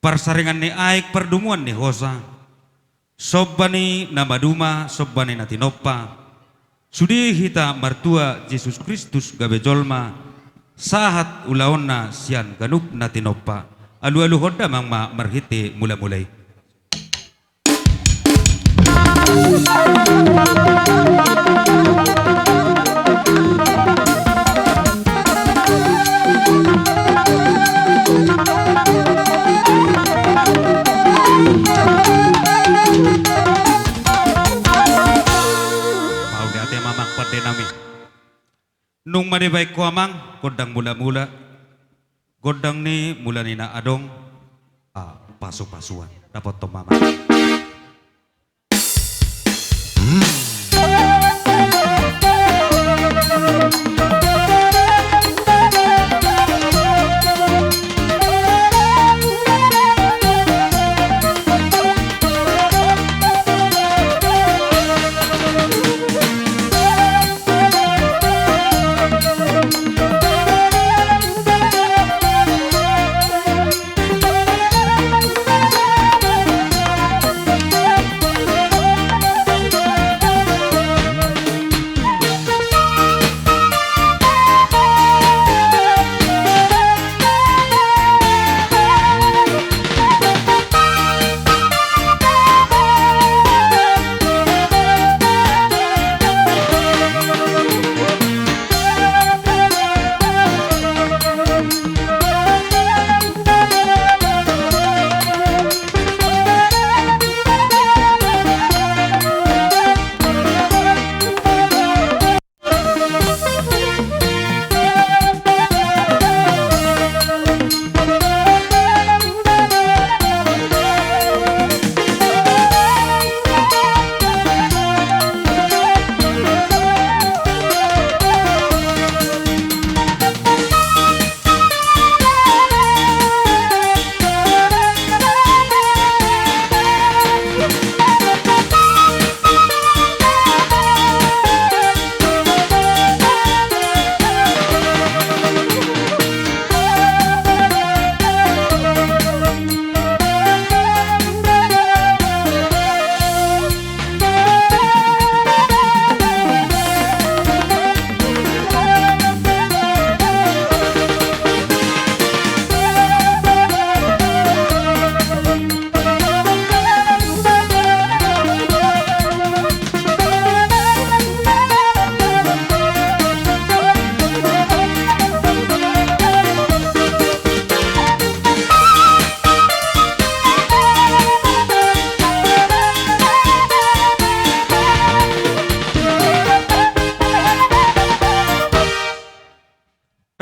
Parsaringan ni aik perdumuan ni hosa. Sobbani namaduma sobbani natinopa. Sudi hita martua Yesus Kristus gabe jolma. Sahat ulaonna sian ganup natinopa. Alu-alu hoda mangma marhite mula-mulai. Nung manibay ko amang, godang mula-mula, godang ni mula ni na adong, paso-pasuan, dapat to mama.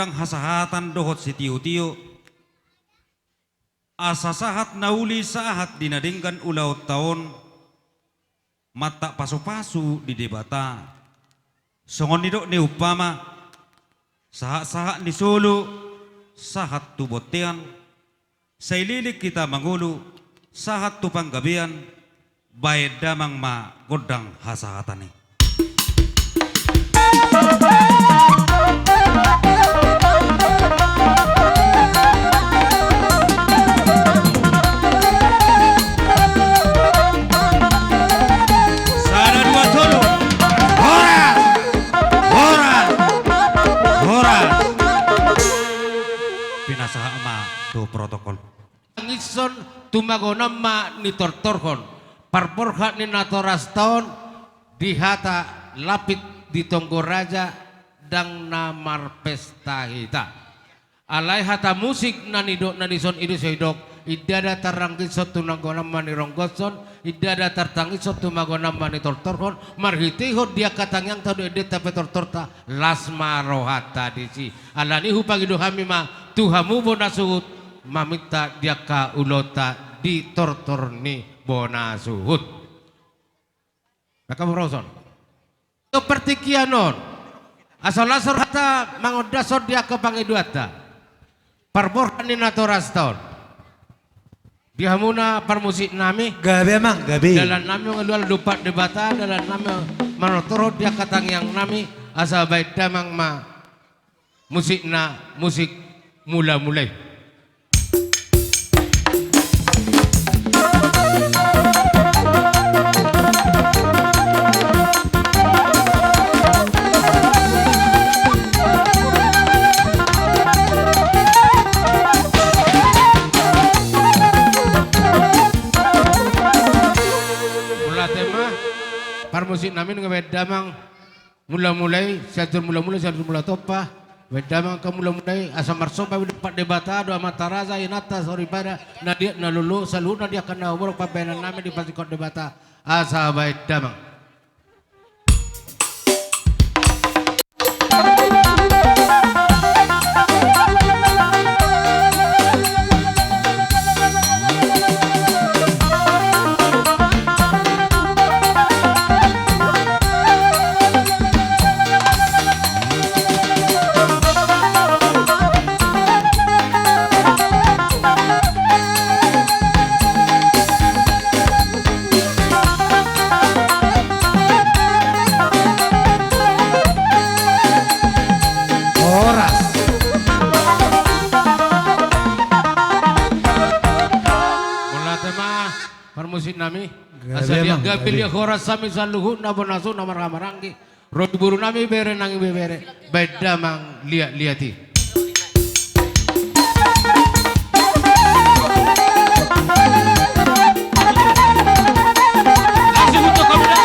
Hasahatan dohot si tiu-tiu asa sahat nauli sahat dinadingkan ulau tahun mata pasu-pasu di debata songon nidok ni upama sahak-sahak ni solo sahat tu botean saililik kita mangulu sahat tu panggabian bae damang ma godang hasahatan ni. Protokol ngison tumagonam ma ni tortorhon parporha ni natoras taon dihata lapit di Tonggoraja dang namar pesta hita alai hata musik nanidok nanison ini soidok idada tarangkit sotu nagonam mani ronggoson idada tartangit sotu magonam mani tortorhon marhitihot dia katang yang tadu edet tapi tortorta lasma rohata disi alani hupagido hami ma tuhamu bonasuhut mamita dia ka ulota di tortor ni bona suhut. Maka meroson. Itu pertikianon. Asal-asal hata mangodasor dia ke pangiduata. Parborhan ni natoras taon. Dia muna parmusik nami. Gabi emang gabi. Dalam nami ngeluar dupat debata dalam nami manotoro dia katang yang nami asal baik damang ma musik na musik mula-mulai. permusik namin nga wedamang mula-mulai, siatur mula-mulai, siatur mula topa, wedamang ka mula-mulai, asa marso pa pat debata, do amataraza, inata, sorry pada, na dia nalulu, salu na dia kena umur pabenan namin di pasikot debata, asa wedamang. Permusik nami asal dia gabil dia khoras sami saluhu na bonasu na maramarangi rodi buru nami bere nangi bere beda mang liati langsung untuk kamu dah.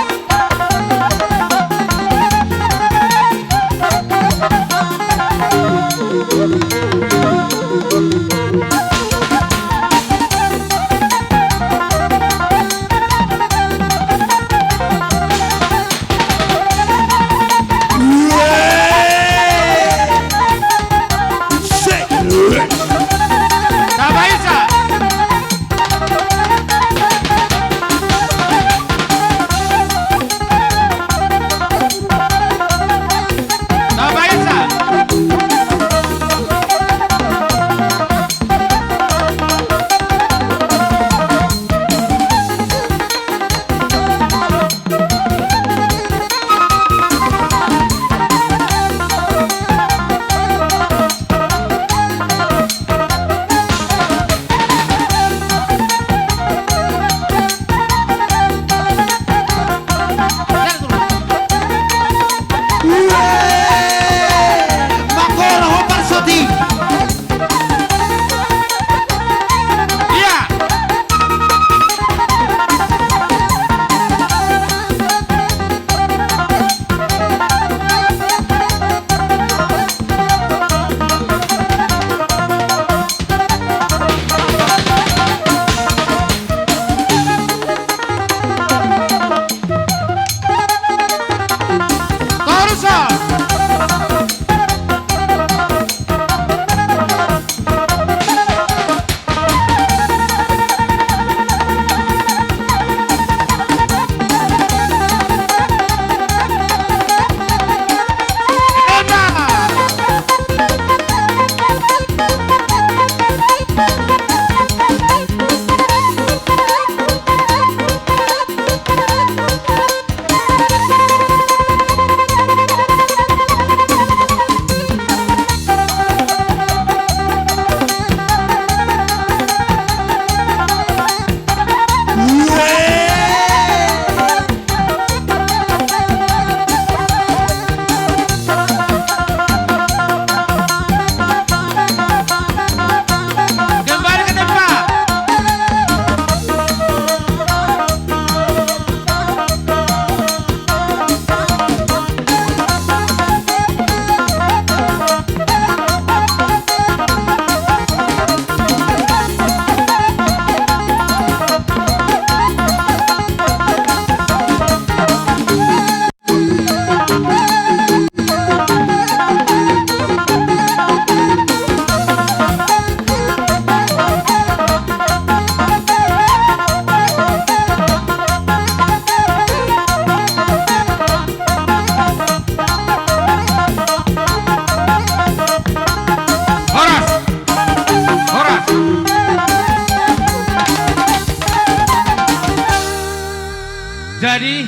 Jadi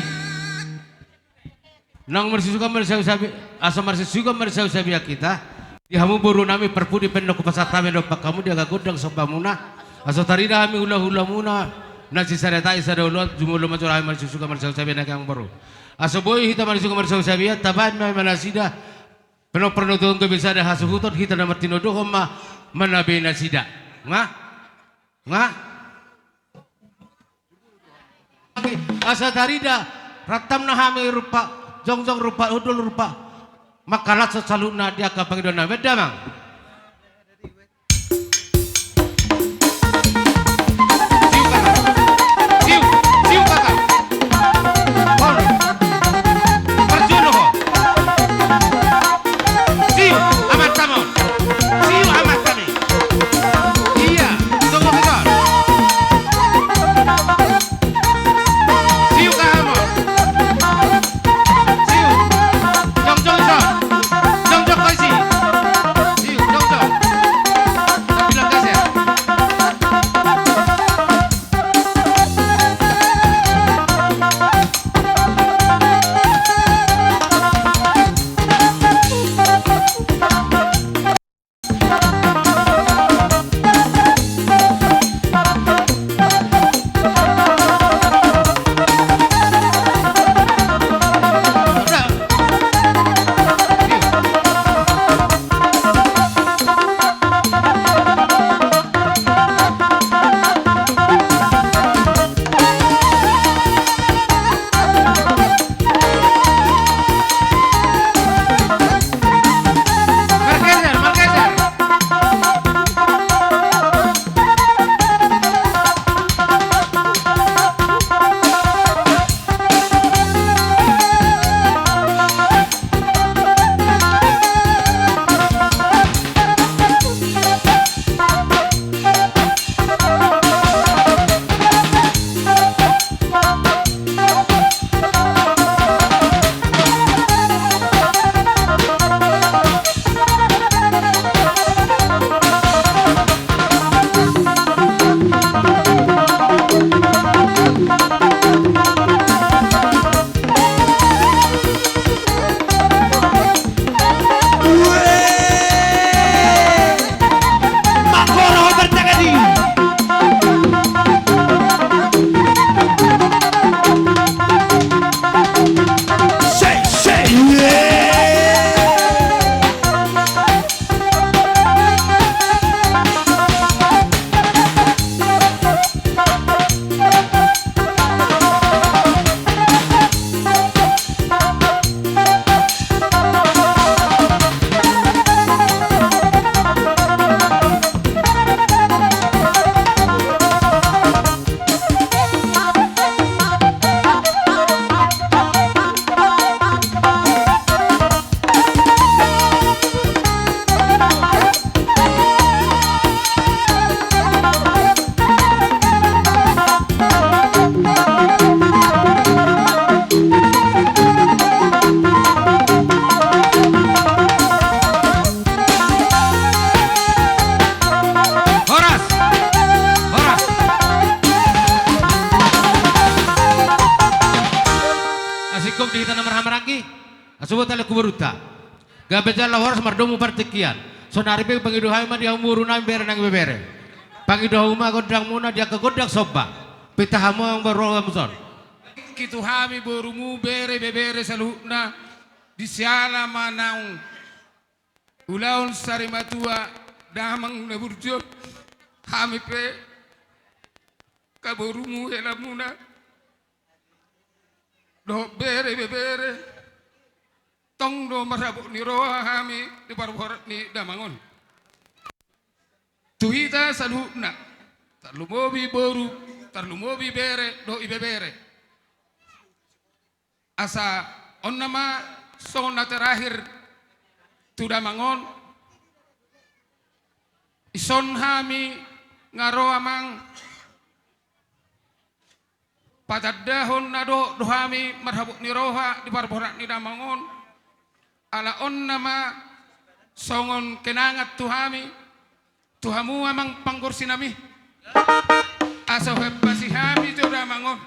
nang marsisuka marsau sabi asa marsisuka marsau sabi kita di hamu buru nami perpudi pendok pasatame do pakamu dia gagudang sobamuna asa tarida hami hula-hula muna nasi sareta isa dawlo jumulo macul hami marsisuka marsau sabi nak yang baru asa boy hita marsisuka marsau sabi taban ma manasida peno perno tuong bisa ada hasuhutot hita na martino do ma manabe nasida nga asa tarida ratam na hami rupa, jongjong rupa, udul rupa, makalat sesaluna dia ka pangidona beda mang. Siu kata. Hol. Perjuno ho. Siu amat tamon. Siu amat kami. Iya, tunggu kita. Siu kamu. Siu. Jongjong sa. Jongjong kasi. Siu jongjong. Tak bilang kasih. Asikom di tanah marhamarangki, asubut ale kuburuta. Gabejan lahor mardomu partikian. Sonari pe pangiduhai ma dia umuruna bere nang bebere. Pangiduhai ma godang muna dia ke godang soba. Pitahamu ang baroga muson. Kitu hami borumu bere bebere saluhna disiala manaung ulaun sarimatua damang naburjo hami pe kaborumu helamuna do bere bebere tong do marabuk ni roha hami di parborat ni damangon tuhita saluhna tarlumobi boru tarlumobi bere do ibebere asa on nama sona terakhir tuda mangon ison hami ngaro amang patadahon nado dohami marhabuk niroha di barborak ni damangon ala on nama songon kenangat tuhami tuhamu amang pangkursi nami aso hepasi hami tuda mangon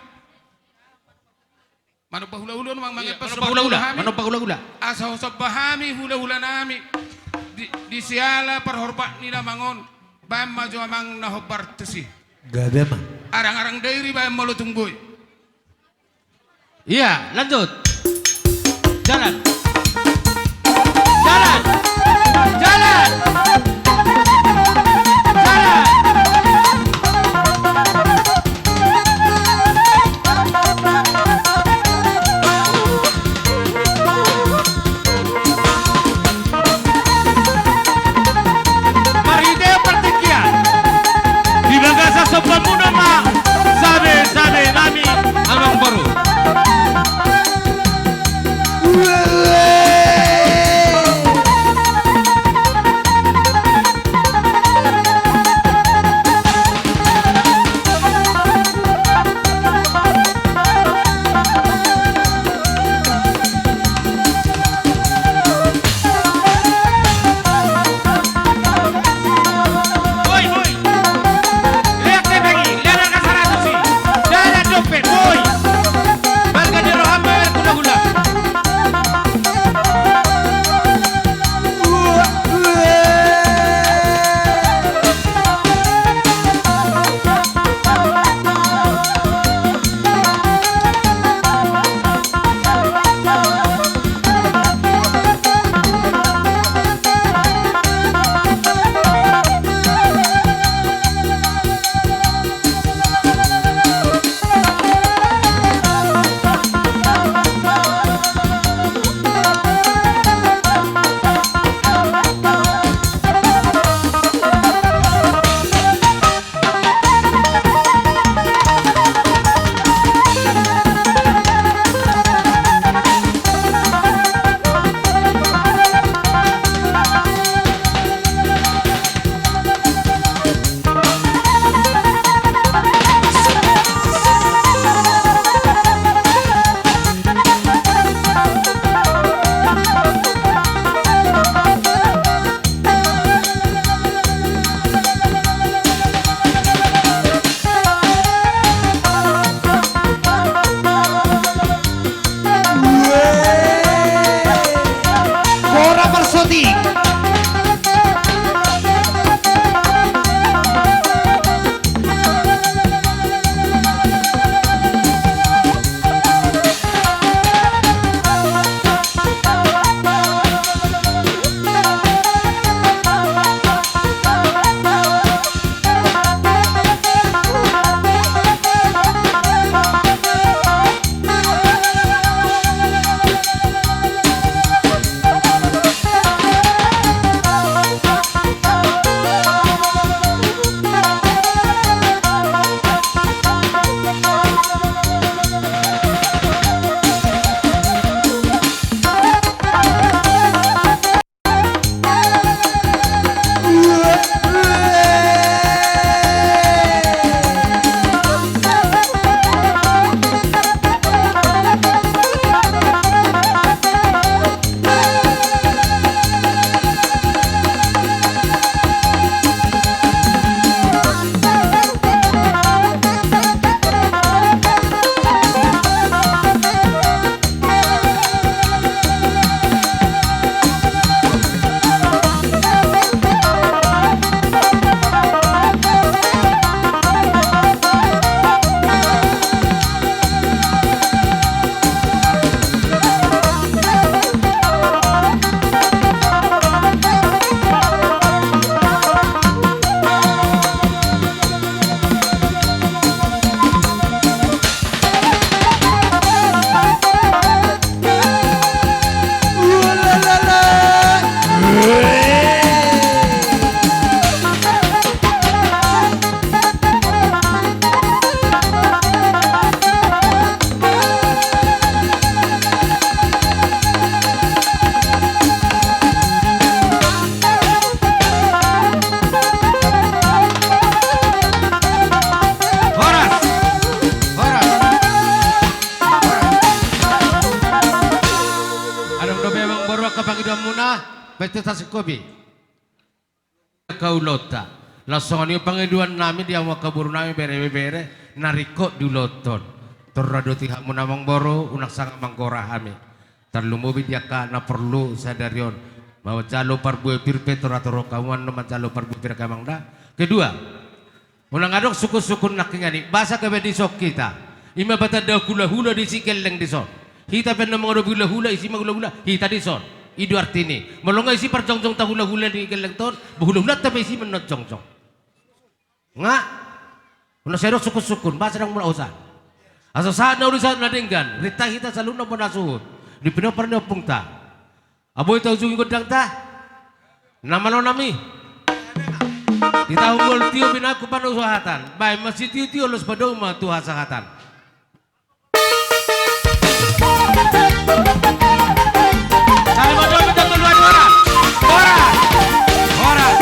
mano pahula-hula mang mangepas Mano pahula-hula. Asaw sa bahami hula-hula nami di siala parhorbat ni namangon bayam maju amang nahobar tesi Gabe mah. arang-arang dairi bayam malu tunggoy Iya, lanjut. Jalan. Jalan. Jalan. Jalan. Betul tasik kopi. Kaulota. Langsung ni pangiduan nami dia mau kabur nami bere nariko duloton. Torrado tihak munamang boro unak sang manggora hami. Terlumubi dia na perlu sadarion. Bahwa calo parbu pirpe toratoro kawan nama calo parbu pir kamangda. Kedua, ulang adok suku-suku nakingani bahasa kebedisok kita. Ima bata da hula-hula di sikeleng dison. Hita pen namang hula-hula isi magula-hula hita dison. Idu artini. Malonga isi parjong-jong ta hula-hula di keleng ton. Bahula-hula tapi isi menot jong-jong. Nga. Una serok suku-sukun bahasa nang mula usah. Asa saat na urusan nadenggan. Rita hita saluna po nasuhod. Di pinapar na pungta. Aboy tahu jung godang ta. Nama no nami. Di tahu gol tio binaku panusuhatan. Bay masih tio los padoma tu hasahatan. Saya mau coba betul dua orang. Orang.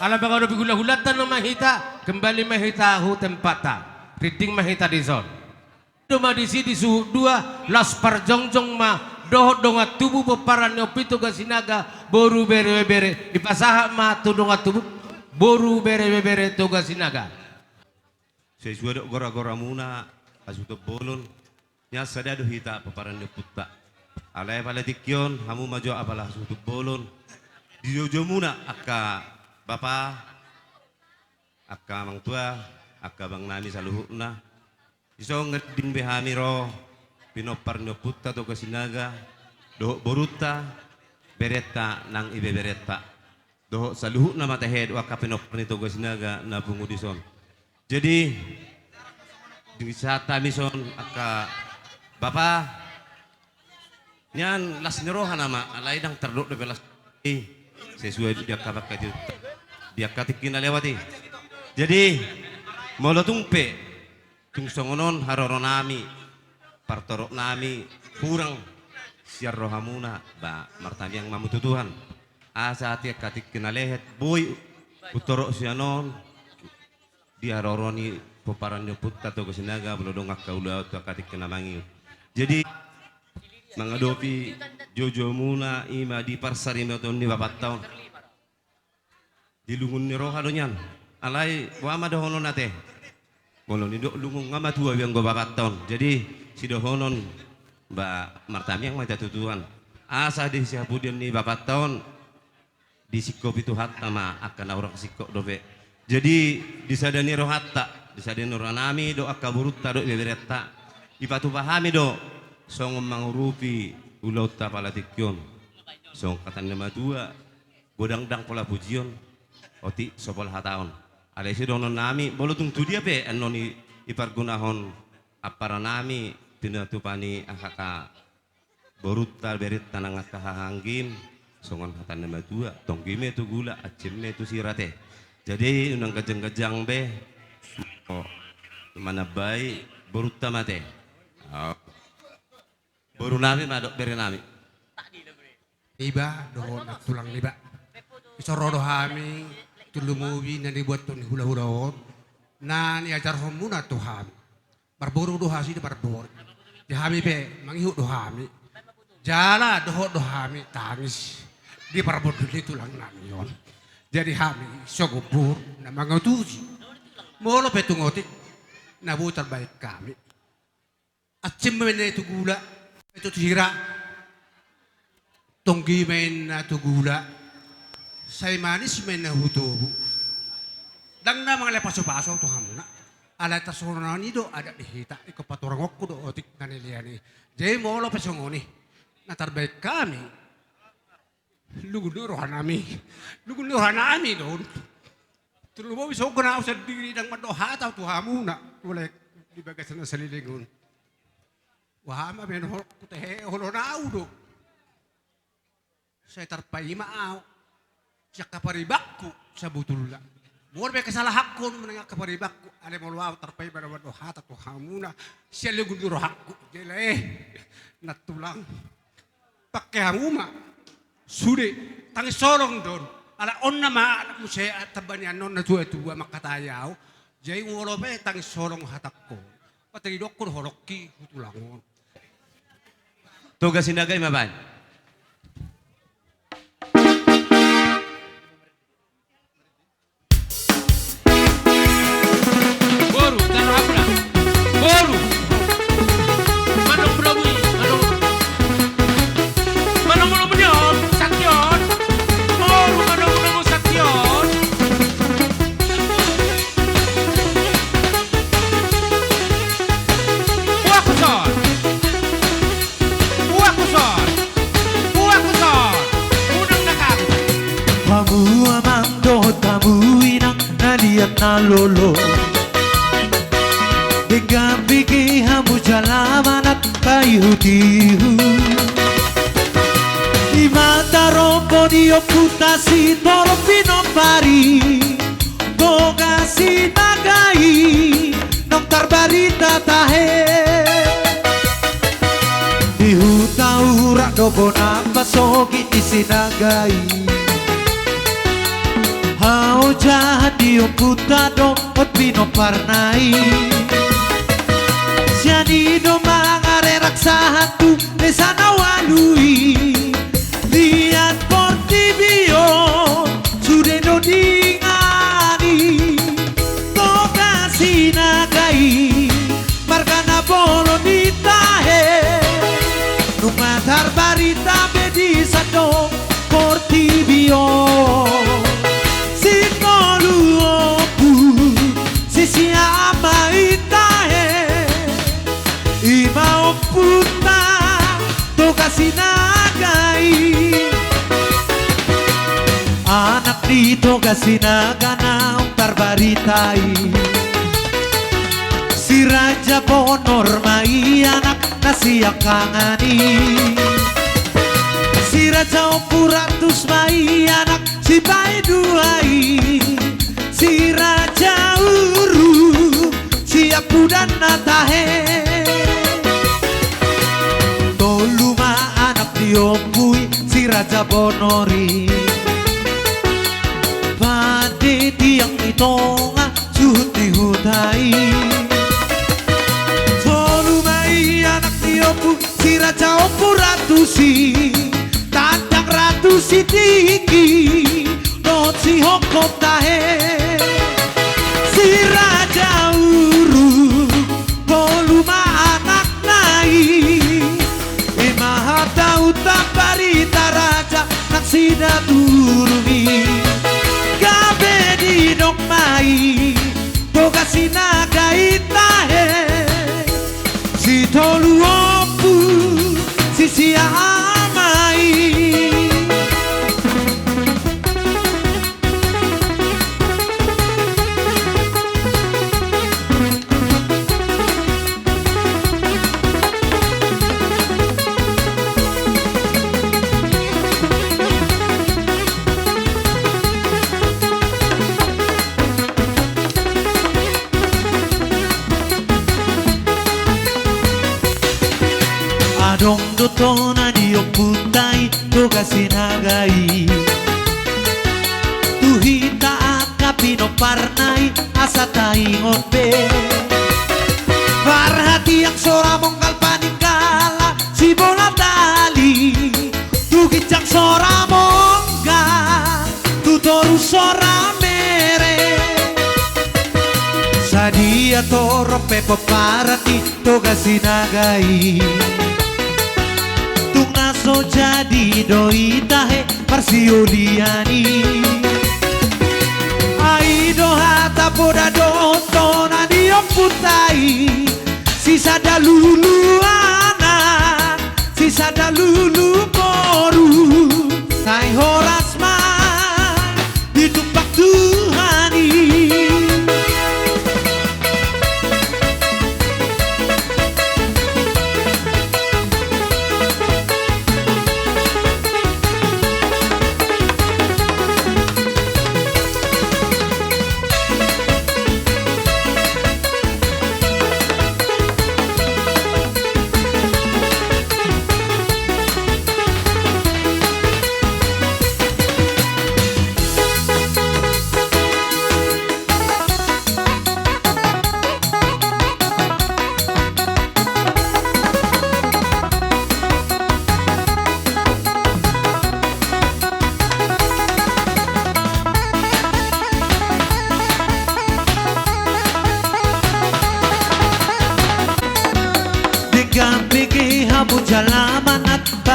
Alam bang ada bigula-hulatan na mahita. Kembali mahita hu tempata. Reading mahita di zone. Doma di sini suhu dua las parjongjong ma dohot donga tubuh peparan nyopito gasinaga boru bere ipasaha ma tu donga tubuh boru bere tu gasinaga. Sesuai gora-gora muna asuto bolon nya sadado hita peparan nyoputta alai pala tikyon hamu majo apalah asuto bolon di jojo muna akka bapa akka mang tua akka bang nami saluhuna iso ngeding behami ro pinopar nyoputta to kasinaga doh boruta bereta nang ibe bereta doh saluhu na matahed waka pinopar nito kasinaga na pungudison. Jadi di wisata mison aka bapa nyan las neroha nama alai dang terduk de belas sesuai dia kabak kaju dia katikin lewati. Jadi molo tumpe tung songonon haroro nami partorok nami kurang siar rohamuna ba martani yang mamutu Tuhan asa tia katik kinalehet boy utorok sianon dia roroni peparan nyoput tato kesinaga belodong akaula tu katik kinamangi. Jadi mengadopi jojo muna ima di parsari meton ni bapat tahun di lungun ni rohadonyan alai wama dohono nate kalau ni dok lungung ngama tua yang go bakat tahun. Jadi si dohonon mbak martami yang macam tutuan. Asa di siapudian ni bakat tahun di sikop itu hatta ma akan orang sikop dobe. Jadi di sadani rohatta, di sadani rohanami do akaburutta do beberetta. Ipatu pahami do song mangurupi ulau ta palatikyon. Song katan nama tua godang dang pola pujion oti sopol hataon. Ada si donon nami, bolo tung tu dia pe, anoni ipargunahon apara nami pinatupani akaka borutal berit tanang kahanggim, songon hatan nama tua, tonggime tu gula, acime tu sirate. Jadi unang kejang-kejang be, oh, mana bayi boruta mate, boru nami madok beri nami. Iba dohon tulang liba, isorodo hami. Tulumuwi na dibuat to ni hula-hulaon na niajar homuna Tuhan barburu dohasi di barbor di hami pe mangihu dohami jala dohami tangis di barbor duli tulang namion jadi hami sogubur na mangutusi molo pe tungotik na butar baik kami acim men itu gula itu tira tonggi men na tu gula say manis men na hutubu dang na mga lepaso-paso to hamuna ala tasonan nido ada dihita iko paturangok ko do otik naniliani jay mo lo pesongoni natarbay kami lugudo rohanami don tulubo biso ko na sa diri dang madohata to hamuna wala di bagas na salilingon wahama men ho kutehe holo na udo say tarpay maaw siya kaparibakku sa butula. Mor may kasalahakon mo nga kaparibakku. Alam mo luwaw, tarpay ba naman o hata to hamuna. Siya ligunduro hakku. Dila natulang. Pakihamuma. Sudi. Tangi sorong doon. Alaon na maanak mo siya at tabanyan noon na tuwa makatayaw. Jay mo lo tangi sorong hatak ko. Patagidok ko horokki hutulangon. Toga Sinaga Imaban. Boru, tanah abra. Boru. Manong Brawi, manong. Manong Brawi, Sakyon. Boru, manong Brawi, Sakyon. Wakuson. Wakuson. Wakuson. Unang nakak. Kamu amang dohot kamu inang naliat na lolo Bigang-bigi hamu jalaman at kayudihu Di mata rompo di oputasi toro pinopari Toga sinagai nong tarbarita tahe Di huta urak dobo nampasogi isinagai Hao jahat di oputado ot pinoparnai Sianido mangare raksahan tu Nesana walui Lihat portibio Sudeno dingani Toga sinagai Margana bolo ditahe Numatar barita bedi sado Portibio Sikoluopu Sisi ama itahe Ima oputa Toga sinagai Anak di Toga Sinaga na tarbaritai Si Raja Bonor mai anak nasiakangani Si Raja Opuratus mai anak si Baiduai Si Raja Uru si Apu dan Natahe Toluma anak diopui si Raja Bonori Pade tiang itonga suhut dihutai Tolumai anak diopu si Raja Opuratusi Tandang Ratu si Tiki Not si Hokot tahe Si Raja Uru Toluma anak nai Imahata utaparita Raja Nang sida turumi Gabe di dok mai Toga sinaga itahe Si tolu opu Si siamai Adong dotona dioputai Toga sinagai Tuhita akapino parnai Asatai ngombe Parhati yang sora mongkal paningkala Si bola tali Tugicang sora mongkal Tutoru sora mere Sadia toro pepo parati Toga sinagai So jadi doi tahe parsioliani Aido hata poda dotona dioputai Sisa dalulu anak Sisa dalulu boru Sai horas man Ditumpak Tuhani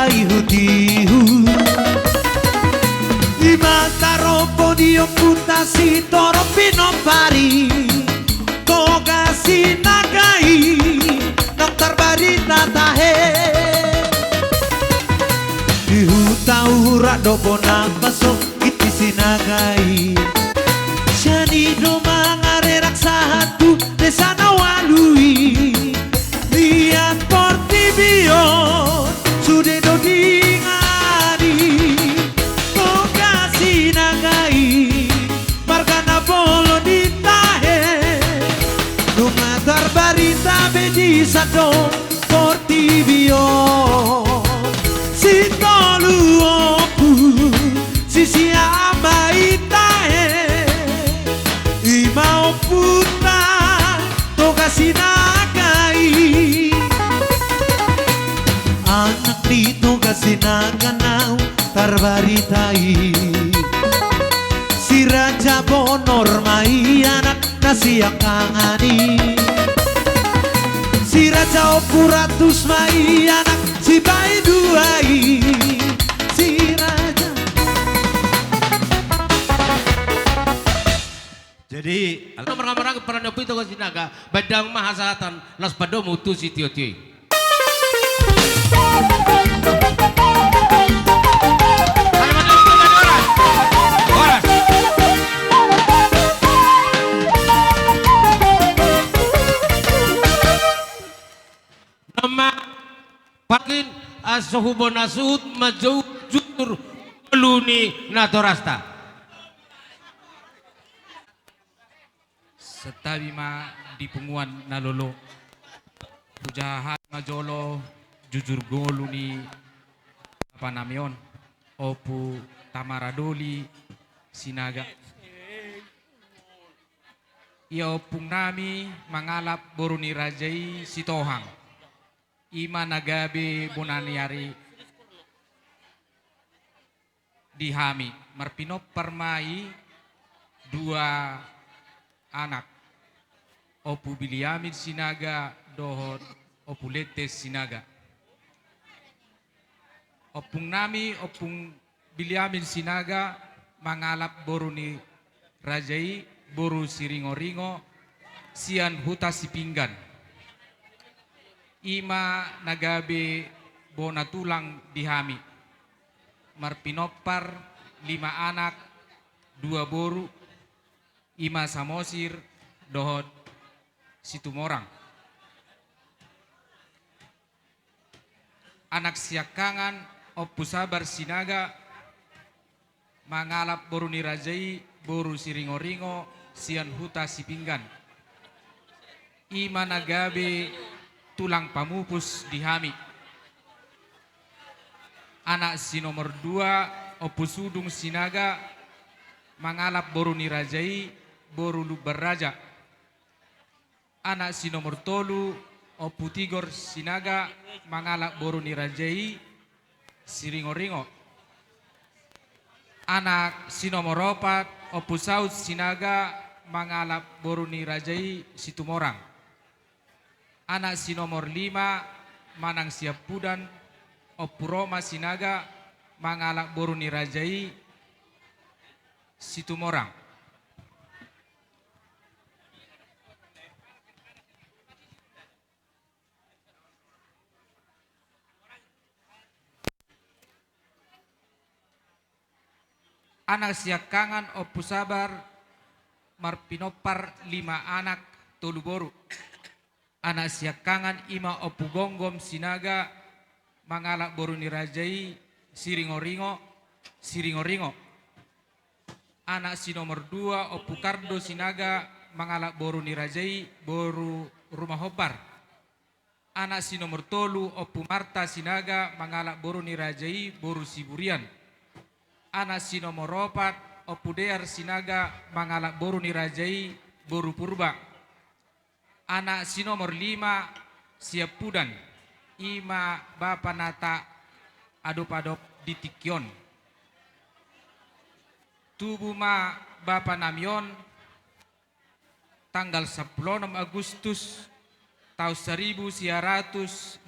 ihu-ihu Imata rompo di omputasi toro pinopari Toga sinagai Dokter barita tahe Ihu tau dopo nagpaso iti sinagai Siani do mangare raksahatu desana walui Lihat portibion sude do dingari Toga sinagai margana bolo ditahe Numatar barita bedi sado portibion Si tolu opu sisi ama itahe Ima oputa toga sinagai Anak ni toga sinaganau tarbaritai Si Raja Bonor mai anak nasiakangani Si Raja Opuratus mai anak si Bai Duai Si Raja. Jadi Nomor-nomor peran itu ke sinaga badang mahasatan las pado mutu si tio-tio. Nama pakin asuhubon asud majau jujur luni natorasta. Setabi ma di punguan nalolo pujahat majolo jujur golu ni apa namion opu tamaradoli sinaga ia opung nami mangalap boruni rajai sitohang ima nagabe bonaniari dihami marpinop permai dua anak Opu Biliamin sinaga dohot Opu Letes sinaga. Opung nami Opung Biliamin sinaga mangalap boruni rajai boru siringo-ringo sian huta sipinggan. Ima nagabe bona tulang dihami. Marpinopar 5 anak 2 boru ima samosir dohot Situmorang. Anak siakangan Opu Sabar sinaga mangalap boruni rajai boru siringo-ringo sian huta sipinggan. Ima nagabe tulang pamupus dihami. Anak si nomor 2 Opu Sudung sinaga mangalap boruni rajai boru lubar raja. Anak si nomor 3 Opu Tigor sinaga mangalap boruni rajai siringo-ringo. Anak si nomor 4 Opu Saud sinaga mangalap boruni rajai Situmorang. Anak si nomor 5 Manang Siapudan Opu Roma sinaga mangalap boruni rajai Situmorang. Anak siakangan Opu Sabar marpinopar 5 anak tolu boru. Anak siakangan ima Opu Gonggom sinaga mangalap boruni rajai siringo-ringo. Anak si nomor 2 Opu Kardo sinaga mangalap boruni rajai boru rumah hobar. Anak si nomor 3 Opu Marta sinaga mangalap boruni rajai boru siburian. Anak si nomor 4 Opu Dear sinaga mangalap boruni rajai boru purba. Anak si nomor 5 Siapudan ima bapa nata adop-adop di Tikyon. Tubuh ma bapa namion tanggal 16 Agustus tahun 1950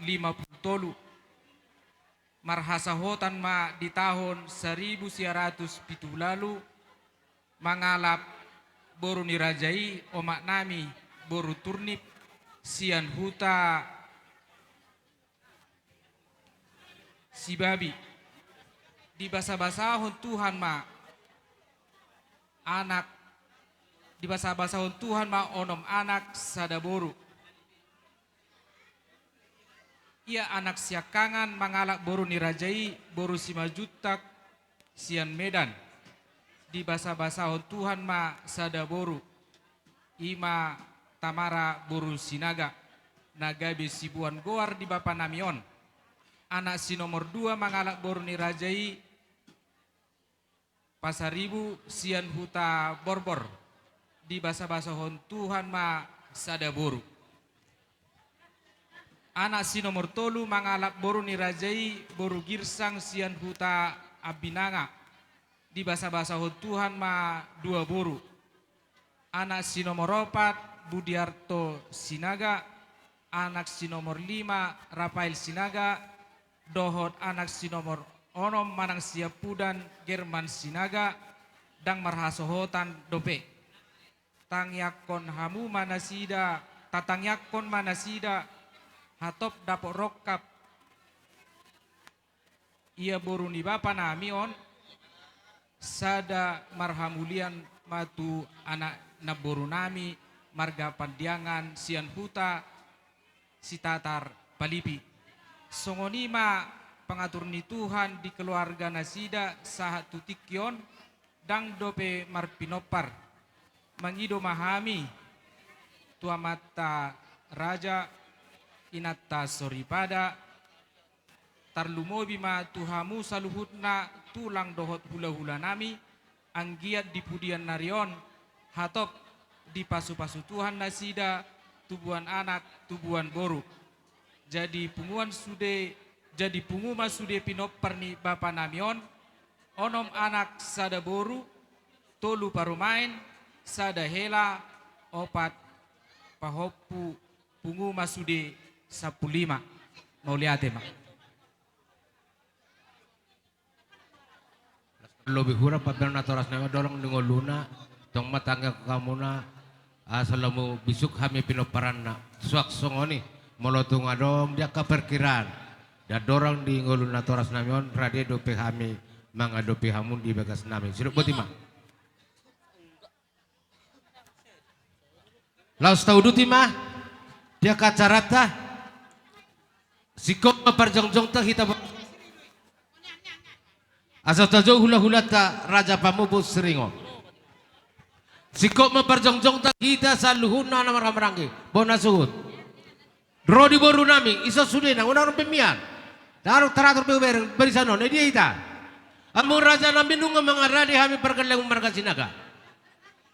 marhasahotan ma di tahun 1907 lalu mangalap boru nirajai omak nami boru turnip sian huta si babi di basa-basahon Tuhan ma anak di basa-basahon Tuhan ma onom anak sadaboru. Ia anak siakangan mangalak boru nirajai boru simajutak sian Medan. Di basa-basahon Tuhan ma sadaboru. Ima tamara boru sinaga. Nagabe sibuan goar di bapa namion. Anak si nomor 2 mangalak boru nirajai pasaribu sian huta borbor. Di basa-basahon Tuhan ma sadaboru. Anak si nomor 3 mangalak boru nirajai boru girsang sian huta abinanga. Di basa-basahon Tuhan ma 2 boru. Anak si nomor 4 Budiarto Sinaga. Anak si nomor 5 Rafael Sinaga. Dohot anak si nomor 6 Manang Siapudan German Sinaga. Dang marhasohotan dope. Tangyakon hamu manasida. Tatangyakon manasida. Hatop dapok rokap ia boru ni bapa namion sada marhamulian matu anak naboru nami marga pandiangan sian huta si tatar palipi songonima pengatur ni Tuhan di keluarga nasida sahat tutikyon dang dope marpinopar mangido mahami tuamata raja inatta soripada tarlumobi ma tuhamu saluhutna tulang dohot hula-hula nami anggiat di pudian narion hatop di pasu-pasu Tuhan nasida tubuhan anak tubuhan boru jadi punguma sude pinopar ni bapa namion onom anak sada boru tolu parumain sada hela opat pahopu punguma sude 15 mau lihat mak lebih hura pabel natoras nama dorong dengan luna tong matangga kamuna asalamu bisuk hami pinoparanna suak songoni molotung adong dia keperkiraan dan dorong di ngoluna toras namion rade dope hami mangadope hamun di bagas nami sirup botima laus tau dutima dia kacarata sikop parjongjong ta kita asal tajo hula-hula ta raja pamubu seringo sikop parjongjong ta kita saluhuna na maranggi bona suhut rodi boru nami iso sude na unang pemian daru teratur beber berisano ne dia ita amun raja nami nunga mangaradi hami perkeleng marga sinaga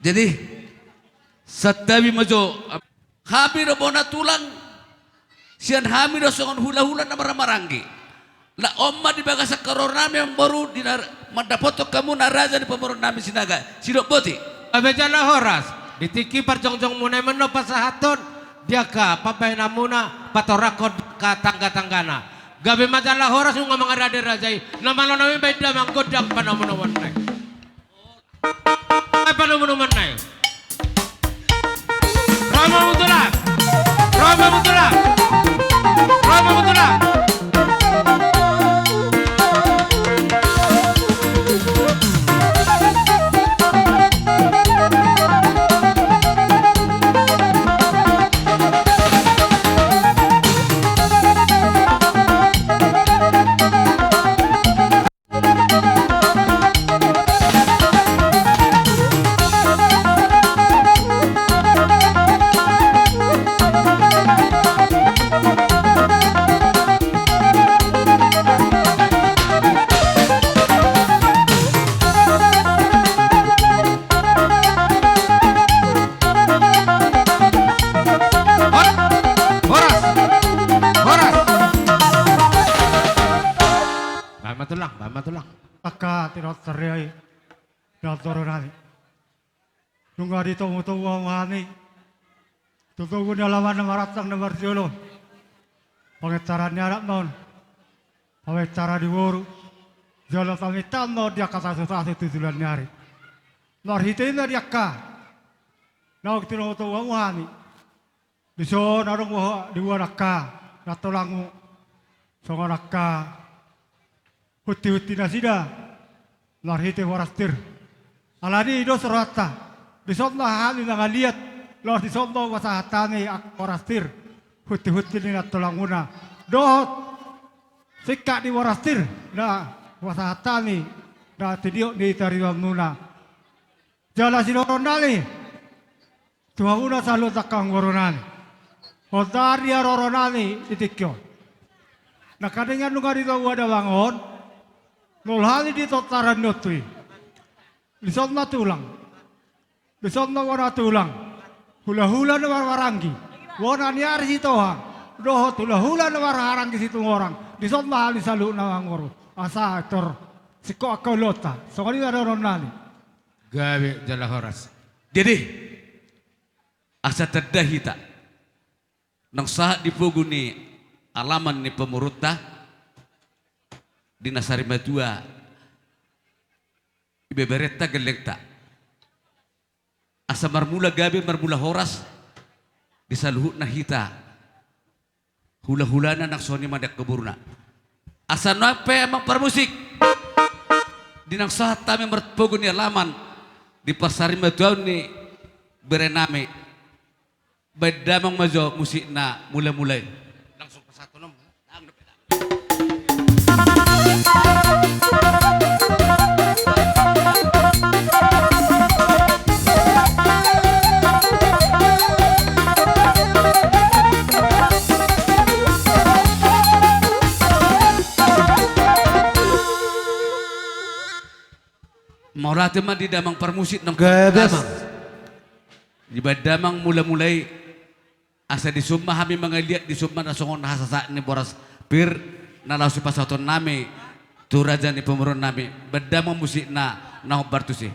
jadi satabi majo habi do bona tulang sian hami do songon hula-hula na maranggi la omma di bagasa karonami yang baru di mandapoto kamu na raja di pemurun nami sinaga sidok boti abejala horas ditiki parjongjong munai meno pasahaton dia ka papai namuna patorakod ka tangga-tanggana gabe majalah horas nga mga rade rajai namalo nami beda manggodang panamunuman na ay panamunuman na Rama Mutulak Rama Mutulak Rama Mutulak Matulak. Akka tirot sariyay datoro nani. Nunga dito mutuwa wani. Tutugo na laman na maratang na martiolo. Pangitaran niya anak noon. Awe cara diworu. Jalo tami tanno dia kata satu tujuan nyari. Lor hitina dia ka. Nauk tino to wani. Biso narong mo diwaraka. Natolangu. Songonaka. Huti-huti na sida. Lor hiti warastir. Alani ido serata. Bisot na hali na ngaliat. Lor disot no wasahatani ak warastir. Huti-huti ni natolanguna. Dohot. Sika di warastir. Nah. Wasahatani na tidiok di tariwam nuna. Jala sinoronali. Tuhawuna salo takang waronani. Odaria roronani itikyo. Nakadingan nunga dito wada bangon. Nulhali dito taran notui. Lisot na tulang. Lisot na wana tulang. Hula-hula na warwarangi. Wana niyari sitoha. Doho hula-hula na warwarangi situng orang. Lisot na hali salo na wangoro. Asa aktor siko akau lota. So kanina ron nani. Gawe jala horas. Jadi asa terdahita nang saat dipuguni alaman ni pemurutah di Nasari Madua ibe beretta gelengta asa marmula gabe marmula horas di saluhut na hita hula-hulana nak soni madak keburna asa nape emang permusik di nang saat kami merpuguni alaman di Pasari Madua ni berename bedamang majo musik na mulai-mulai langsung ke satu nom mau latih mah di damang permusik nang Gadamang. di badamang mulai-mulai asa di summa kami mengeliat di summa nasongon hasasa ni boras pir nalausi pasaton nami turaja ni pemurun nami badamang musik na bartusi.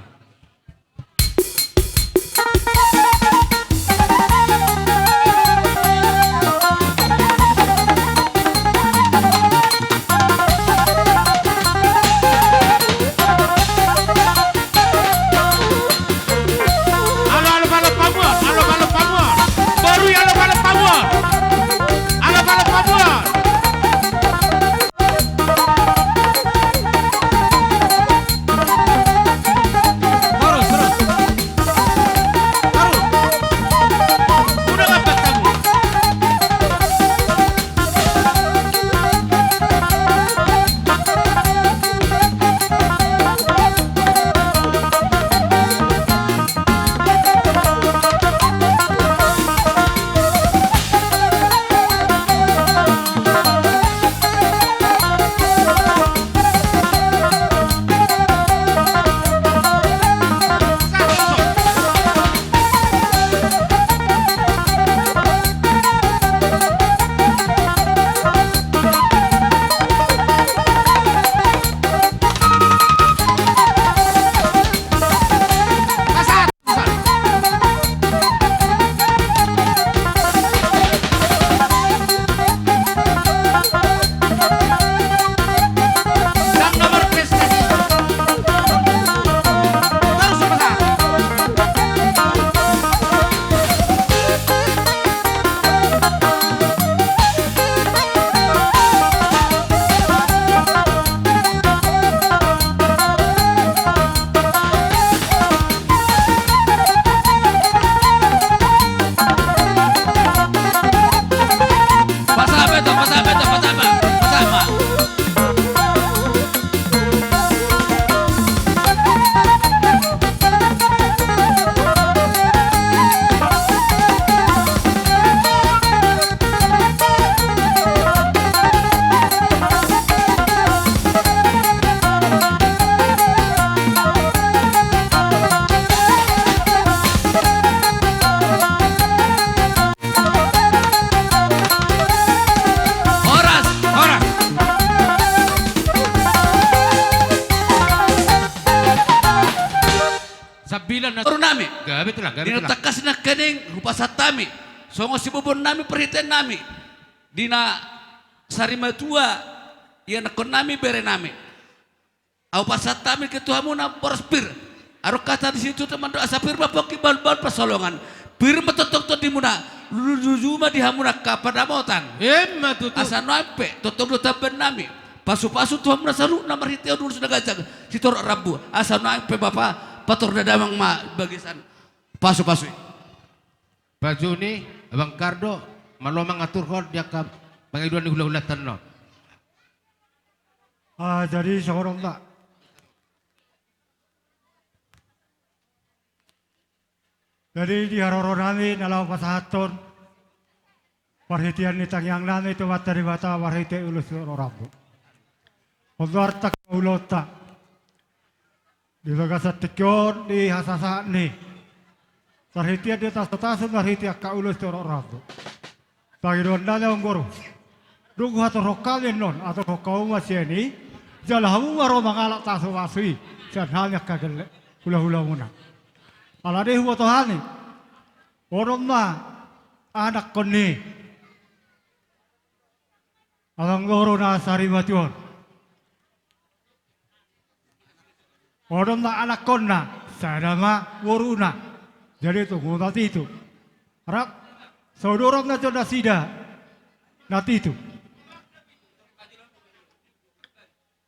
Gabi tulang, gabi Dina tulang. takas na kening hupasatami. Songo si bubon nami perhitian nami. Dina Sarimatua Iya nakon nami bere nami. Au pasat kami ke Tuhanmu na porspir. Aro kata di situ teman doa sapir bapak bal pasolongan. Bir metotok to di muna. Lujuma di hamuna kapada motan. Emma tutu. Asa nope totok do taben nami. Pasu-pasu Tuhan muna salu namar hiteo dulu sudah gajang. Sitor rabu. Asa nope bapak pator dadamang ma bagisan. Pasu-pasu. Baju ni Abang Kardo malo mengatur kon dia ka pangiduan di hula-hulatan no. Jadi seorang tak. Jadi di haroro nami nalau pasahaton perhatian ni tangyang nami itu materi bata warhite ulus orabu. Odor tak ulota. Di bagasat tikyon di hasasa ni. Perhatian di tas-tasun perhatian ka ulus orabu. Bagi don nanya guru. Dugu hato rokalin non atau rokau masih ini. Jalahu waro mangalak tasu wasui. Jangan hanya kagel hula-hula muna. Alade huwa tohani. Orang ma anak koni. Alang goro na sari batuan. Orang ma anak konna. Saya ma woruna. Jadi itu ngunati itu. Rak saudara na jodoh sida. Nati itu.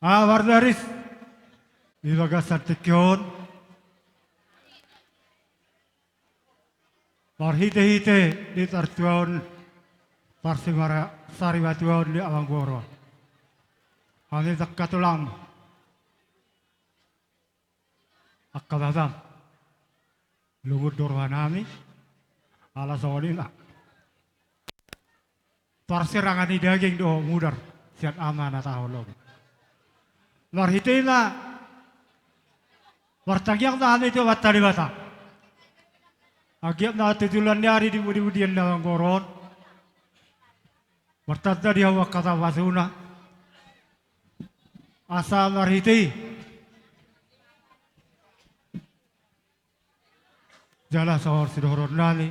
Wardaris. Di bagasan tikyon. Parhite-hite di tartuan parsimara sari batuan di awang goro. Hani tak katulang. Akkaladam. Lungud dorwanami. Ala sawalina. Parsirangan di daging do mudar. Siat aman atau logi. Parhite na. Wartagyang tahan itu batari bata. Agiat na tujulan nyari di budi-budian dalam goron. Bertanda dia wakata wasuna. Asal marhiti. Jala sahor sidoron nali.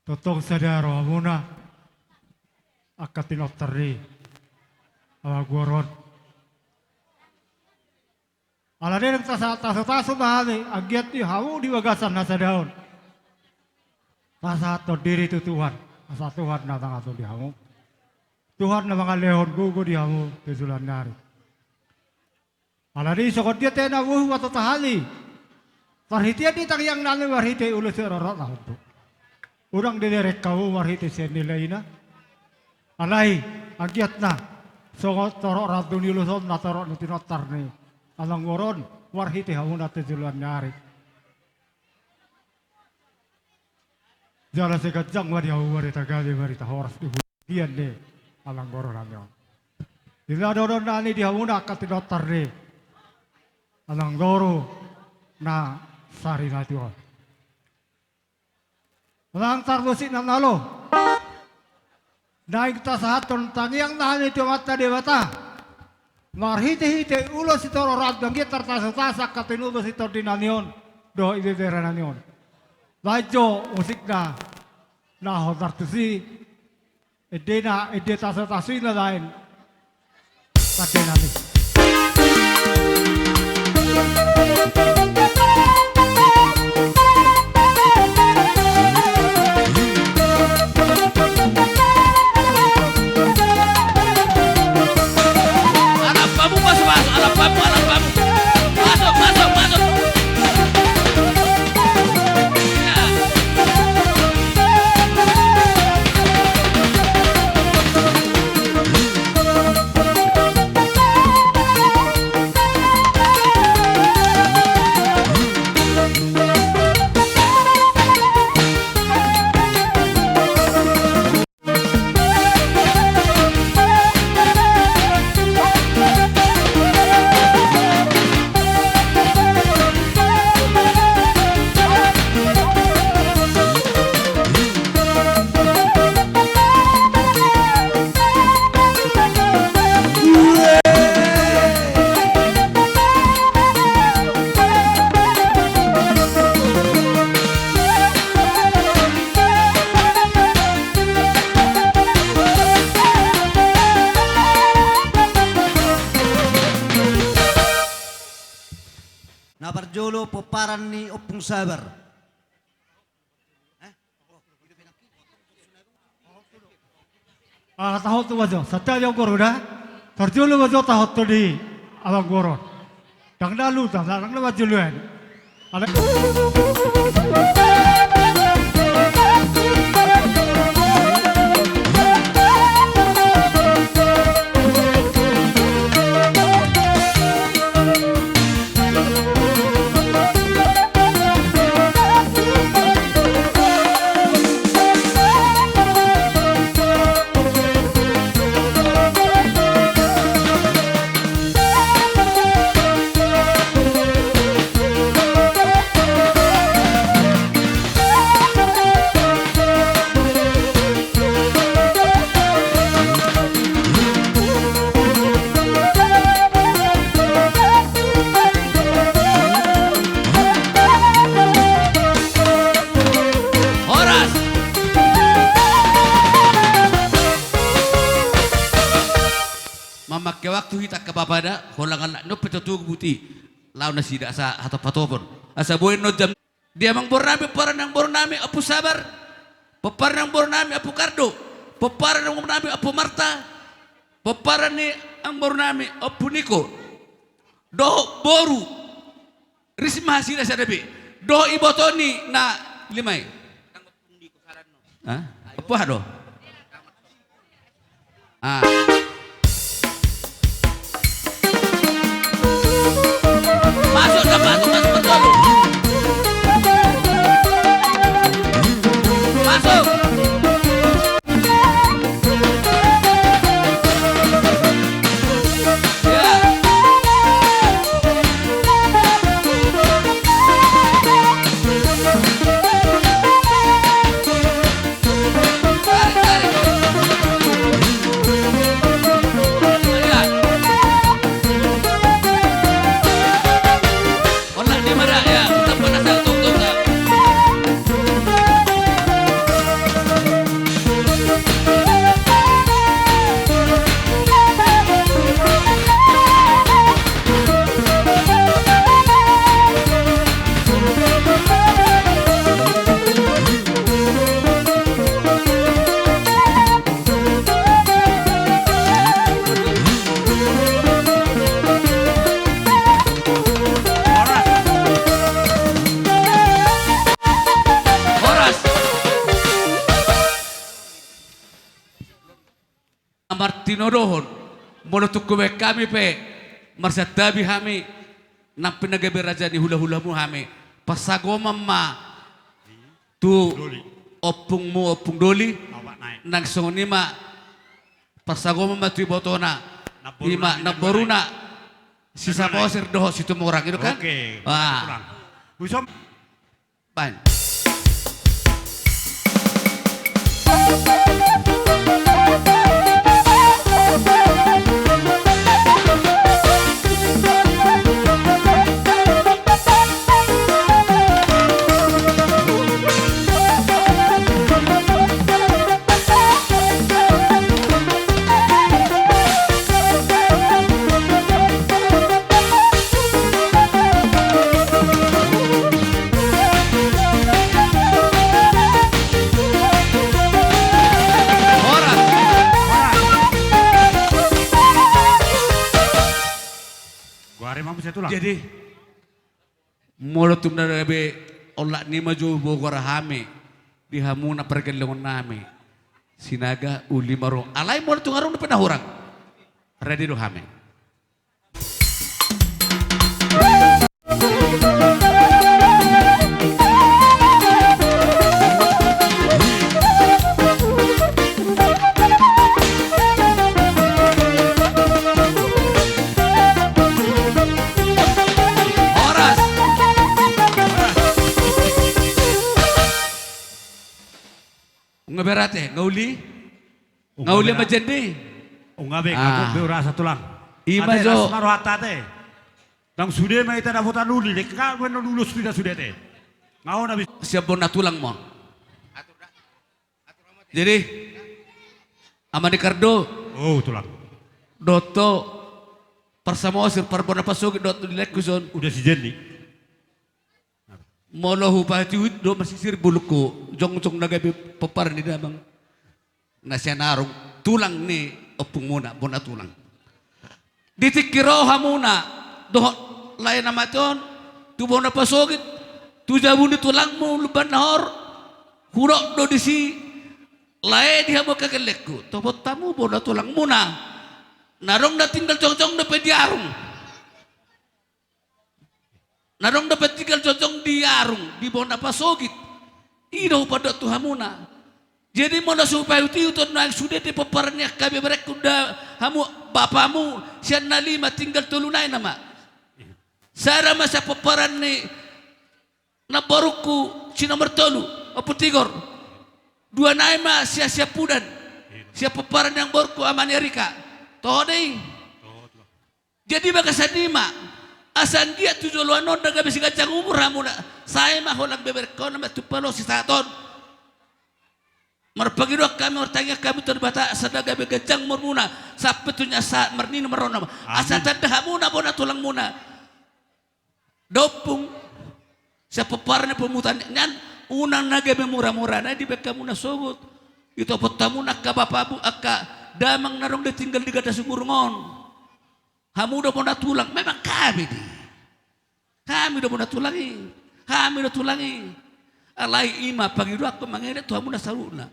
Totong sadaro amuna. Akatinok teri. Awa goron. Alade ng taso mahali, agyat di hamu di wagasan nasa daon. Nasa ato diri tu Tuhan, nasa Tuhan na ato di hamu. Tuhan na mga lehon gugo di hamu, tujulan nari. Alade sokot dia tena wuhu wato tahali. Parhitian di tangyang nali warhiti ulo si rorat na hunto. Urang diderek kau warhiti siya nilay na. Alay, agyat na. Sokot torok radun iluson na torok nutinotar ni. Alang goron, warhiti hamuna tujulan nyari. Jala sekajang wari hawu wari tagali wari tahoras di budian ni alang goron amyon. Ila doron nani di hamuna katinotar ni alang goro na sari natuan. Alang tarbusi na nalo. Naik tasahaton tangyang nani tiwata dewata. Marhite-hite ulo si toro radang gitar tasa-tasa katinudo si tordinanion do ibederananion. Lajo musik na hodartusi edena ede tasa-tasi na lain katinani. na parjolo peparan ni opung sabar. tahot tu wajo, satya yang goroda, terjulu wajo tahot tu di abang gorot. Dang dalu tak, dang dalu wajo luan. Ada. Memakai waktu kita ke babada, holangan nak petutu buti, lawan nasi dak sa atau patopon. Asa boy no jam dia mang bornami paran nang bornami apu sabar, peparan nang bornami apu kardo, peparan nang bornami apu marta, peparan ni ang bornami apu niko, do boru, risma hasil sadabi, do ibotoni na limai. Hah? Apa do? Ah. Masuk betul. Masuk. Ya. Tarik. Ya. Olah di mana ya? Tak pernah tunggu tak? Horas. Martino dohon, monotuk kue kami pe, marsatabi kami, nampi nagabe raja ni hula mu kami, pasagoma ma, tu opung doli, nang songonima, pasagoma ma tu botona, ima naboruna, sisa posir doho situ orang itu kan? Oke. Wah, Usom pan. gua mampu saya tulang. Jadi mulut dari be olah ni maju bogor hame di hamuna pergelangan nami sinaga uli marung alai mulut ngarung pernah orang ready do hame. Ngeberate, ngauli majende. Ungabe aku beurasa tulang. Ima Ate jo. rasmaro hatate. Dang sude mai tada fotan luli dek ka wen lulus sudah te. Ngau nabi Siap bona tulang mon. Jadi Amadi Kardo, oh tulang. Doto persamosir parbona pasuki doto dilekuson. Udah si Jenny. Molo hupati do masisir buluko jong nagabi papar ni damang nasyanarong tulang ni opung muna bona tulang. Ditikiro hamuna doh lain namaton tu bona pasogit tu jabun di tulang mo luban nahor hurok do disi lain dia mo kagelekku tobot tamu bona tulang muna narong na tinggal cong na pediarung narong dapat tinggal cocong di arung di bona pasogit ino pada tu hamuna jadi mana supaya uti utun nang sudah di peparnya kabe berek kuda hamu bapamu sian nalima tinggal tulunai nama sara masa peparan ni na baruku si nomor tolu apa tigor dua naima sia pudan sia peparan yang baruku amani Erika toh deh jadi bagas sadima asan dia tujuh luanon daga besi kacang umur hamuna saya mah holang beber kau nama tupalo si saton merpagi dua kami bertanya kami terbata sadaga begajang murmuna sapetunya saat merni merona asa tanda hamuna bona tulang muna dopung siapa parne pemutan nyan unang naga memurah-murah na di bekamuna sogut itu petamuna ka bapabu akka damang narong ditinggal di gada sumurngon hamu udah bona tulang memang kami udah bona tulangi alai ima pagi dua aku mangene tu hamu dah saluna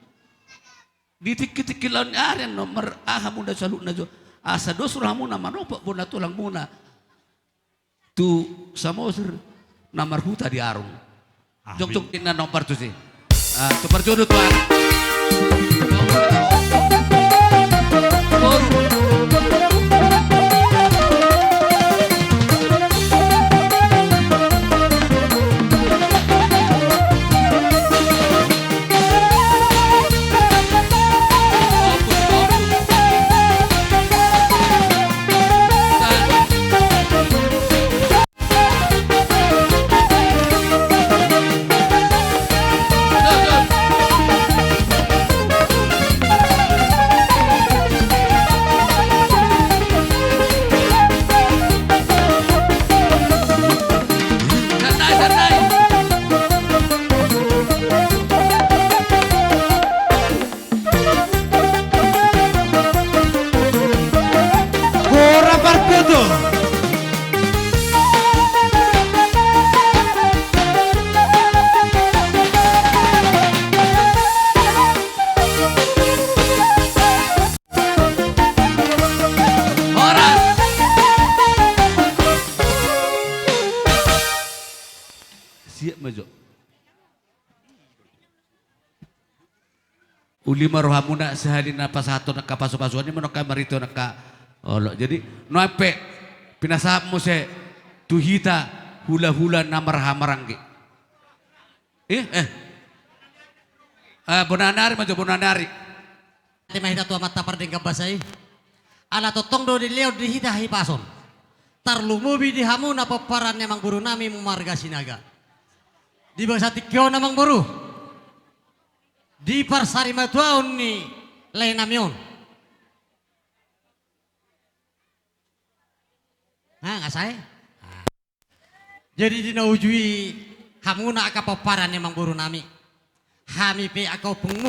ditik-tik lawan aren nomor hamu dah saluna jo asa dosur hamu nama nopo bona tulang muna tu samosir namar huta di arung jok ina nomor tu sih tu perjodoh tuan ulima rohamuna sehari napa satu nak pasu-pasuan ini menokah marito naka olo jadi nope pinasapmu se tuhita hula-hula namar hamarangge bonanari majo bonanari mahita tua mata pardeng kabasai ala totong do dileo dihita hipason tarlumubi di hamuna paparan namang guru nami marga sinaga di bangsa tikyo namang buru di parsari matuaon ni lain namion nggak saya jadi dinaujui hamuna aka paparan namang guru nami hami pe akau pengu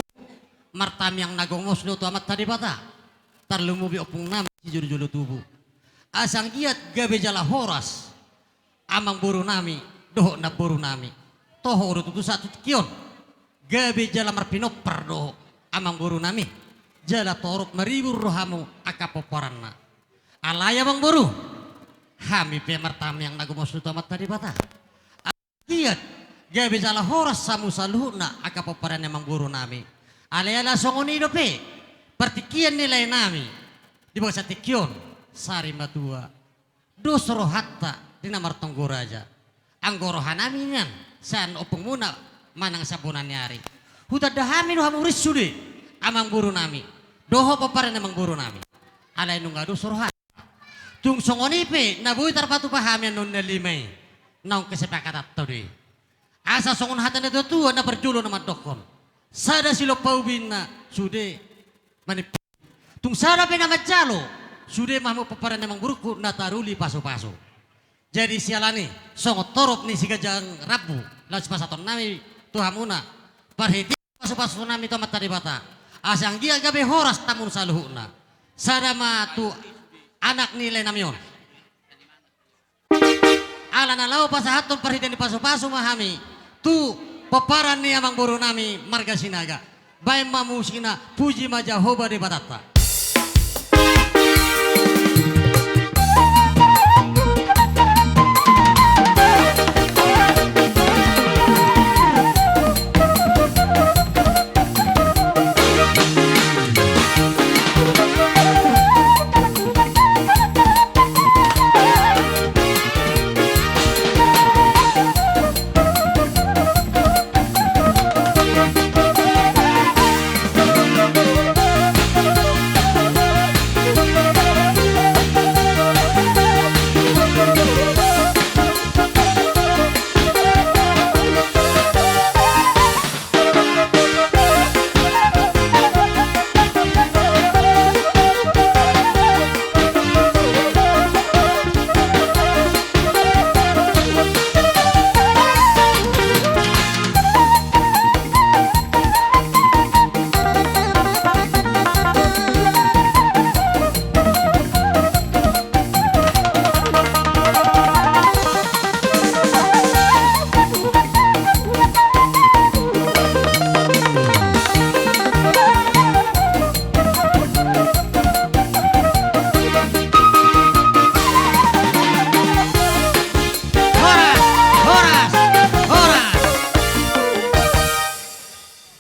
martam yang nagongos lo tu amat tadi bata tarlumubi opung nami si julu tubuh asang giat gabe jala horas amang buru nami doh na buru nami toho urut itu satu kion gabe jala marpino perdo amang buru nami jala torok meribur rohamu akapoparanna alaya bang buru hami pe martam yang nagomos itu amat tadi bata giat gabe jala horas samu saluhna akapoparan amang buru nami alaya songonido pe partikian nilai nami di bawah satu kion sari matua dosro hatta di namar tongguraja anggoro hanaminan san opung muna manang sabunan nyari huta dahami no hamuris sude amang buru nami doho paparan amang buru nami alay nung adu surhat tung songonipe nabuhi tarpatu pahamian nun nalimay naung kesepakatan tadi asa songon hatan itu tua na berjulo nama dokon sada silo paubin na sude manip tung sada pe nama jalo sude mahmu paparan amang buruku nataruli paso-paso jadi sialani songot torop ni si gajang rabu Lalu pasaton nami tuhamuna. Parhiti pasu-pasu nami to matari bata. Asang dia gabe horas tamun saluhuna. Sadama tu anak nilai namion. Ala na lau pasahaton parhiti ni pasu-pasu mahami. Tu peparan ni amang buru nami marga sinaga. Baik mamusina puji majahoba di batata.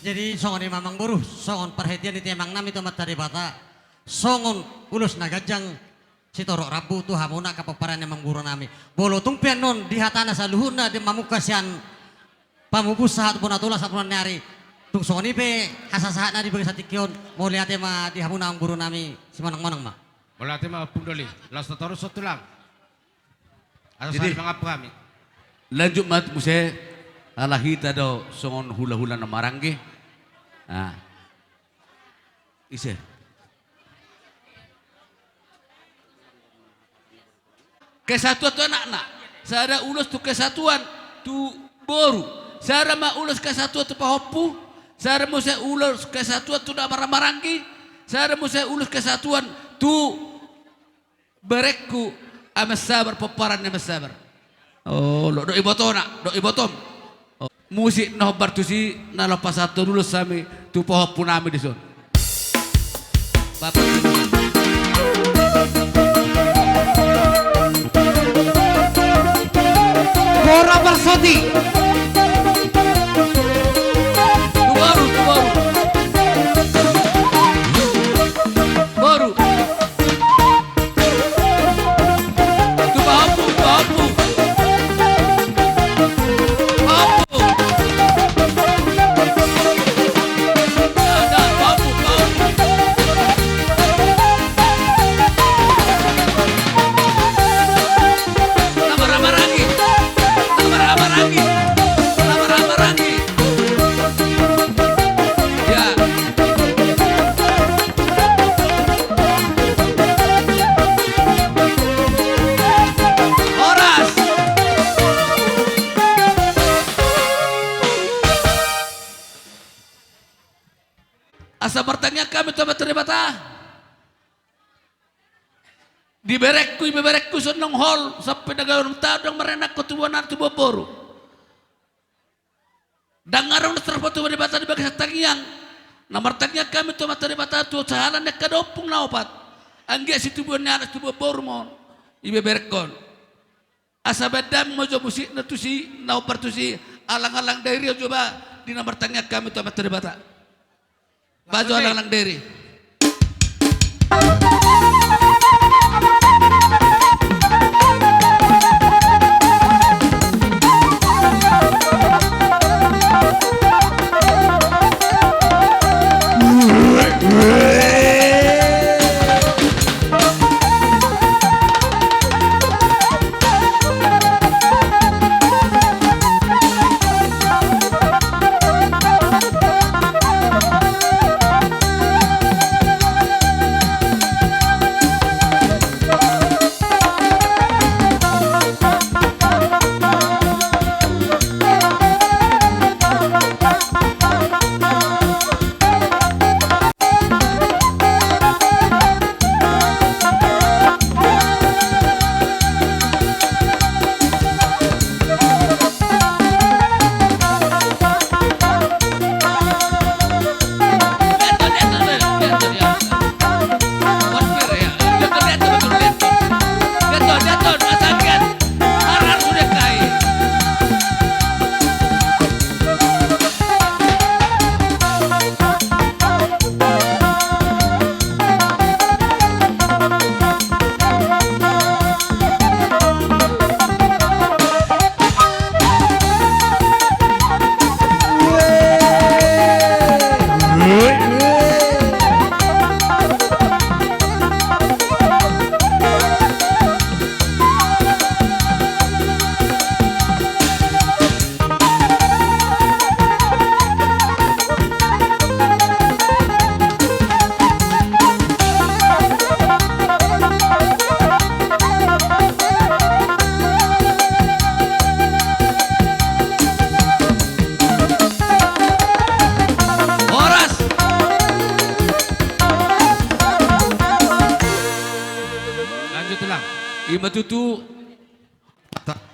Jadi songon mamang buruh, songon perhatian di temang nami tomat dari bata, songon ulus nagajang si torok rabu tu hamuna kapaparan emang guru nami. Bolo tumpian non di hatana saluhuna di mamukasian pamupus saat pun atulah saat pun nyari. Tung songon ipe hasasahat nari bagi satikion mau lihat ma di hamuna ang guru nami si manang-manang ma. Boleh tema pundoli, las terus setulang. Atau Jadi- saya mengapa kami? Lanjut mat muse alahita do songon hula-hula na marangge. Ah. Ise. Kesatuan tu anak-anak. Sada ulus tu kesatuan tu boru. Sada ma ulus kesatuan tu pahopu. Sada muse ulus kesatuan tu na marangge. Sada muse ulus kesatuan tu berekku amas sabar peparan amas sabar. Oh, do ibotom nak, do ibotom. Oh. Musik no bartusi na lepas satu dulu sami tu pohon punami di son. Bapak Bora Bersoti. tu baru. Baru. Tu bahapu. Bahapu. Ada bahapu. Tambah-tambah lagi. Ya. Horas. Asa bertanya kami tuh teribata. Iberekku seneng hol sampai nagawang tadang merenak ketubuhan tubuh boru. Dangarong terfoto di bata di bagi satangiang. Nomor tanya kami tuh materi bata tuh sahalan nek kadopung na opat. Angge si tubuhan anak tubuh boru mon. Iberekon. Asa bedam mojo musik na tusi na opar tusi alang-alang dari coba di nomor tanya kami tuh materi bata. Baju alang-alang dari. matutu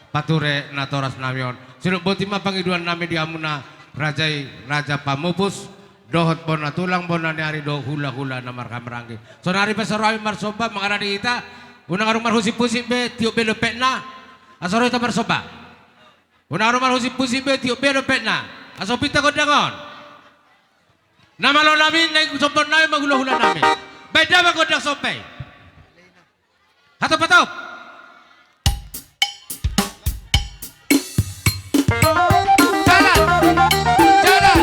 Pature natoras namion. Sinuk botima pangiduan nami di amuna raja pamupus dohot bona tulang bona ni ari do hula-hula na markamrangi. So nari pasarami marsoba mangara di ita unang arung marhusip-pusip be tiup be lepetna. Asaro ita marsoba. Unang arung marhusip-pusip be tiup be lepetna. Asopita kodangon. Nama lo nami nai sompon nami magula-hula nami. Beda ba kodang sompay. Hatop patop. Jalan.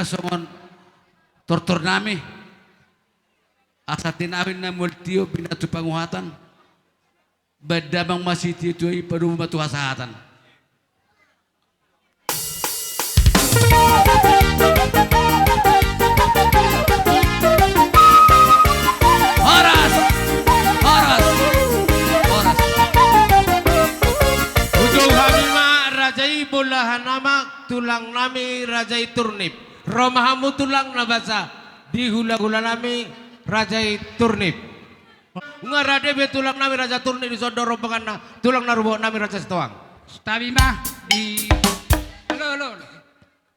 songon tortor nami asa tinawin na multiyo binatu panguhatan badamang masih itu ipadu batu hasahatan. Horas, horas, horas. Ujung hamima rajai bolahan nama tulang nami rajai turnip. Romahamu tulang nabasa di hula-hula nami rajai turnip. Ngarade be tulang nami raja turnip di sodoro pengana tulang narubo nami raja setawang. Setabi mah di lo.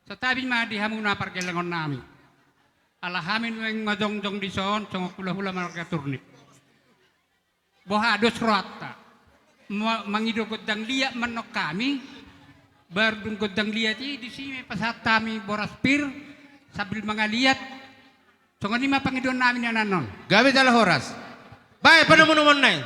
Setabi mah di hamuna parkelangon nami. Alahamin weng ngajong-jong di son congok hula-hula marga turnip. Bohados rata. Mangido godang liat manok kami. Bardung godang liat di sini pasat kami boras pir sambil mengaliat. Songon lima pangidon namin na nanon. Gabi jalan horas. Baik pada menemuan naik.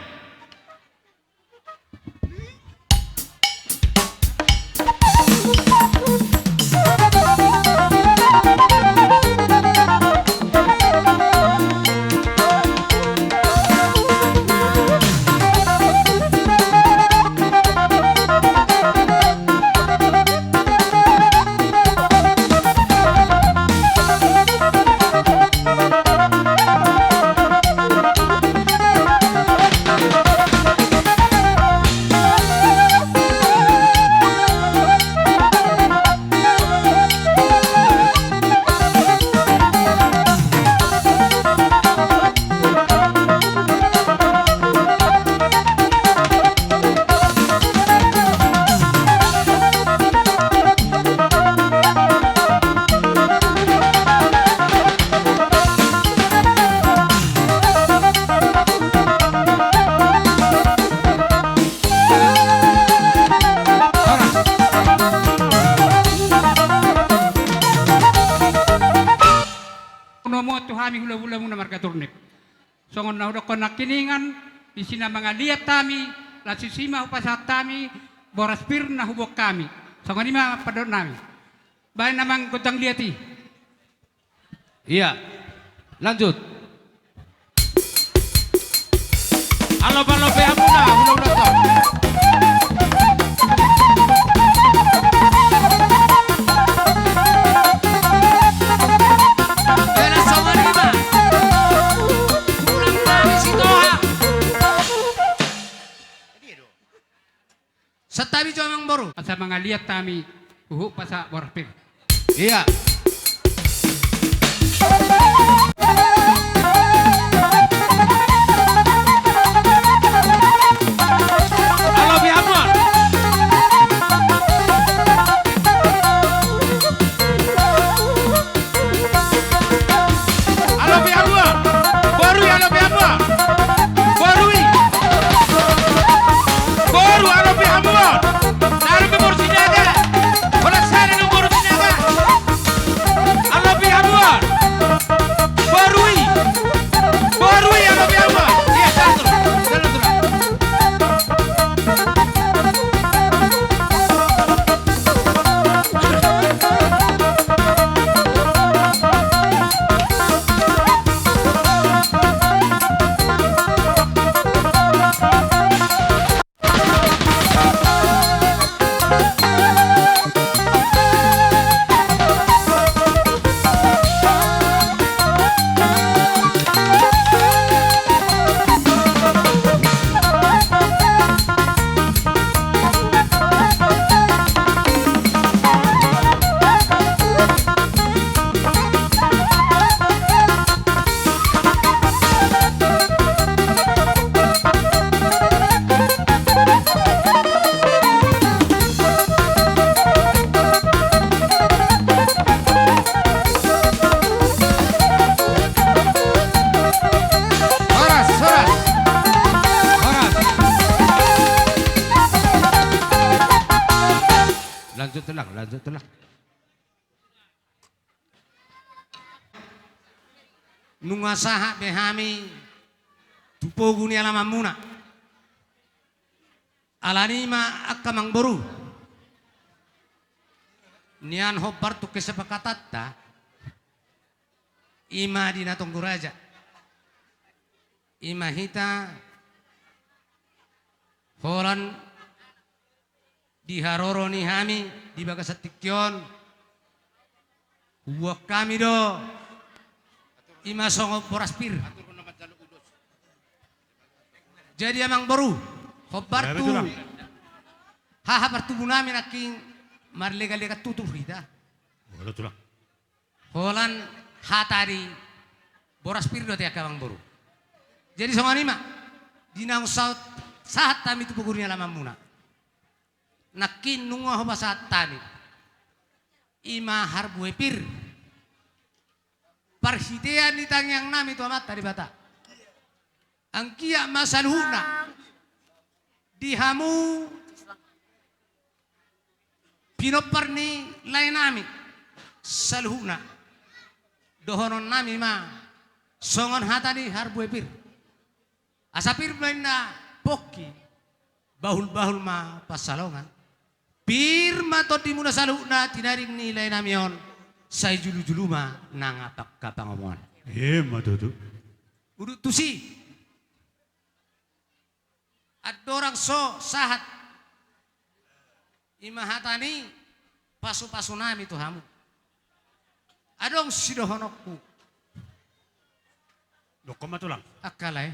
hula-hula muna marga turnip. Songon na hudak ko nakiningan, di sina mga liat tami, lasisima upasat tami, boraspir na hubok kami. Songon ima padon nami. Bahay namang gudang liati. Iya, lanjut. Alope amuna, hula-hula to. Setabi jomang baru. Asa mga liat tami, uhuk pa sa boraspir. Iya. Alope amuna. Alope amuna. Baru alope amuna. Baru alope amuna. Naruh bor sinaga. Wala sana ng bor sinaga. Alope amuna. Baru alope amuna. Iya, jalan terus. Lanjut telah. Nungasaha behami tupoguni alamamuna. Alanima akamang boru. Nian hobar tu kesepakatatta Ima dina Tongguraja. Ima hita holan di haroro ni hami di bagasatikyon. Huwag kami do. Ima songo boraspir. Jadi amang baru. Hobar tu. Haha bertubuh namin aking marlega-lega tutup kita. Wala tulang. Holan hatari boraspir do tiak amang baru. Jadi songo nima. Dinang saut saat tami tu pugurnya lama muna. Nakin nungo hoba saat tani. Ima harbu epir. Parhitean di tangyang nami tu amat tadi bata. Angkia masalhuna. Dihamu pinopar ni lain nami. Salhuna. Dohonon nami ma. Songon hatani harbu epir. Asapir na poki. Bahul-bahul ma pasalongan. Pirma to di muna salhuna tinaring nilai namion. Say julu-julu ma nangapak kapangomongan. Matutu. Uduk tusi. At dorang so sahat. Imahatani pasu-pasu nami tuhamu. Adong sidohonokku. Dokon matulang. Akalay.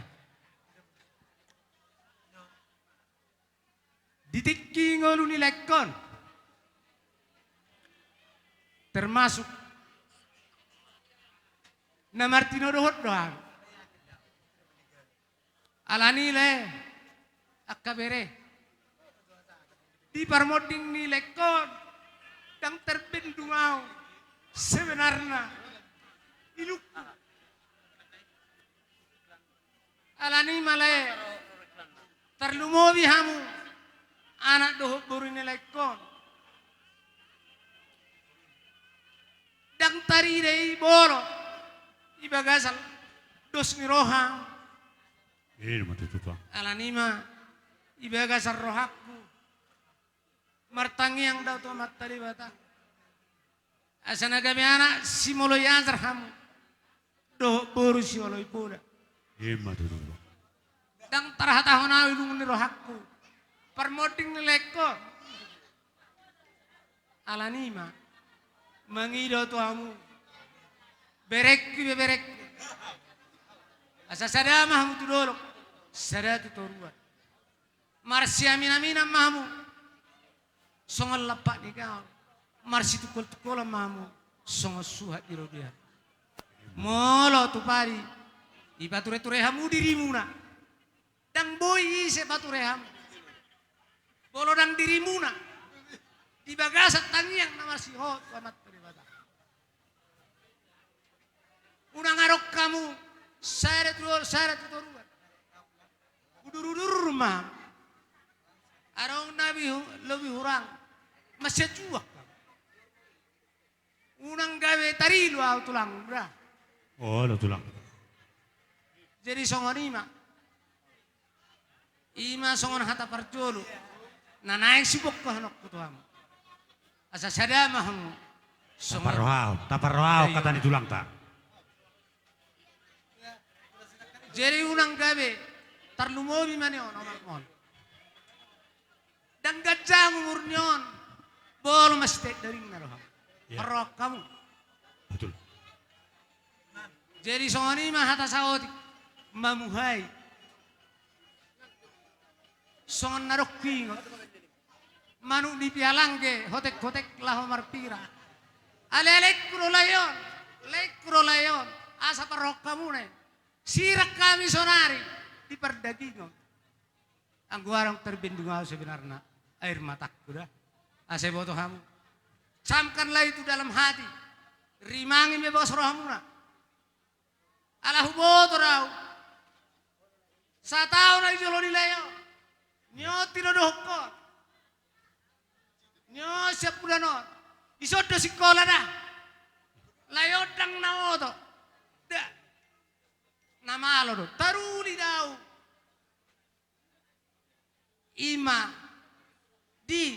Ditikki ngolu ni lekon. Termasuk na Martino dohot doang. Alani le akabere. Di parmoding ni lekon dang terbendungau sebenarnya iluk. Alani male terlumobi hamu anak dohot baru ni lekon. Dang tari dei boro ibagasal dos ni roha Matutu tulang. alanima ibagasal rohaku martangi yang daw to matari bata asana kami anak simoloy azar hamu do boru si oloy poda Matutu tulang. dang tarahata honawi lungun ni rohaku permoding ni leko alanima mangido tuamu berek berek asa sada mahmu tu dolok sada tu toruan marsi amina mina mahmu songal lapak ni kau marsi tu kol mahmu songal suhat di rodia molo tu pari ibature ture hamu dirimu na dang boy se bature hamu bolo dang dirimu na di bagasat tangiang na marsi hot amat. Unang arok kamu saya tu toruan. Udur mah. Arong nabi lebih hurang. Masih juak. Unang gawe tarilu au tulang bra. Lo tulang. Jadi songon ima. Ima songon hata parjolo. Nanaing sibuk ko hanok kutuamu. Asa sada mahamu. Taparrohao kata ni tulang tak. Jadi unang gabe tarlumobi mani on. Dan gajah umurnyon bol mastek dari naroham. Parok kamu. Betul. Jadi songoni mah hata saoti mamuhai. Songon narokki manu di pialangge hotek lah marpira. Alelek kuro layon asa parok kamu nih. Sirak kami sonari di perdagingan. Anggu arang terbendung sebenarnya air mataku dah. Ase boto kamu. Camkanlah itu dalam hati. Rimangi me bos rohamuna. Alahu boto rau. Satau na ijolo nilayo. Nyoti no dohkon. Nyo siap budanon. Isodo sikola dah. Layodang na oto. Dah. Nama lo do taruli daw ima di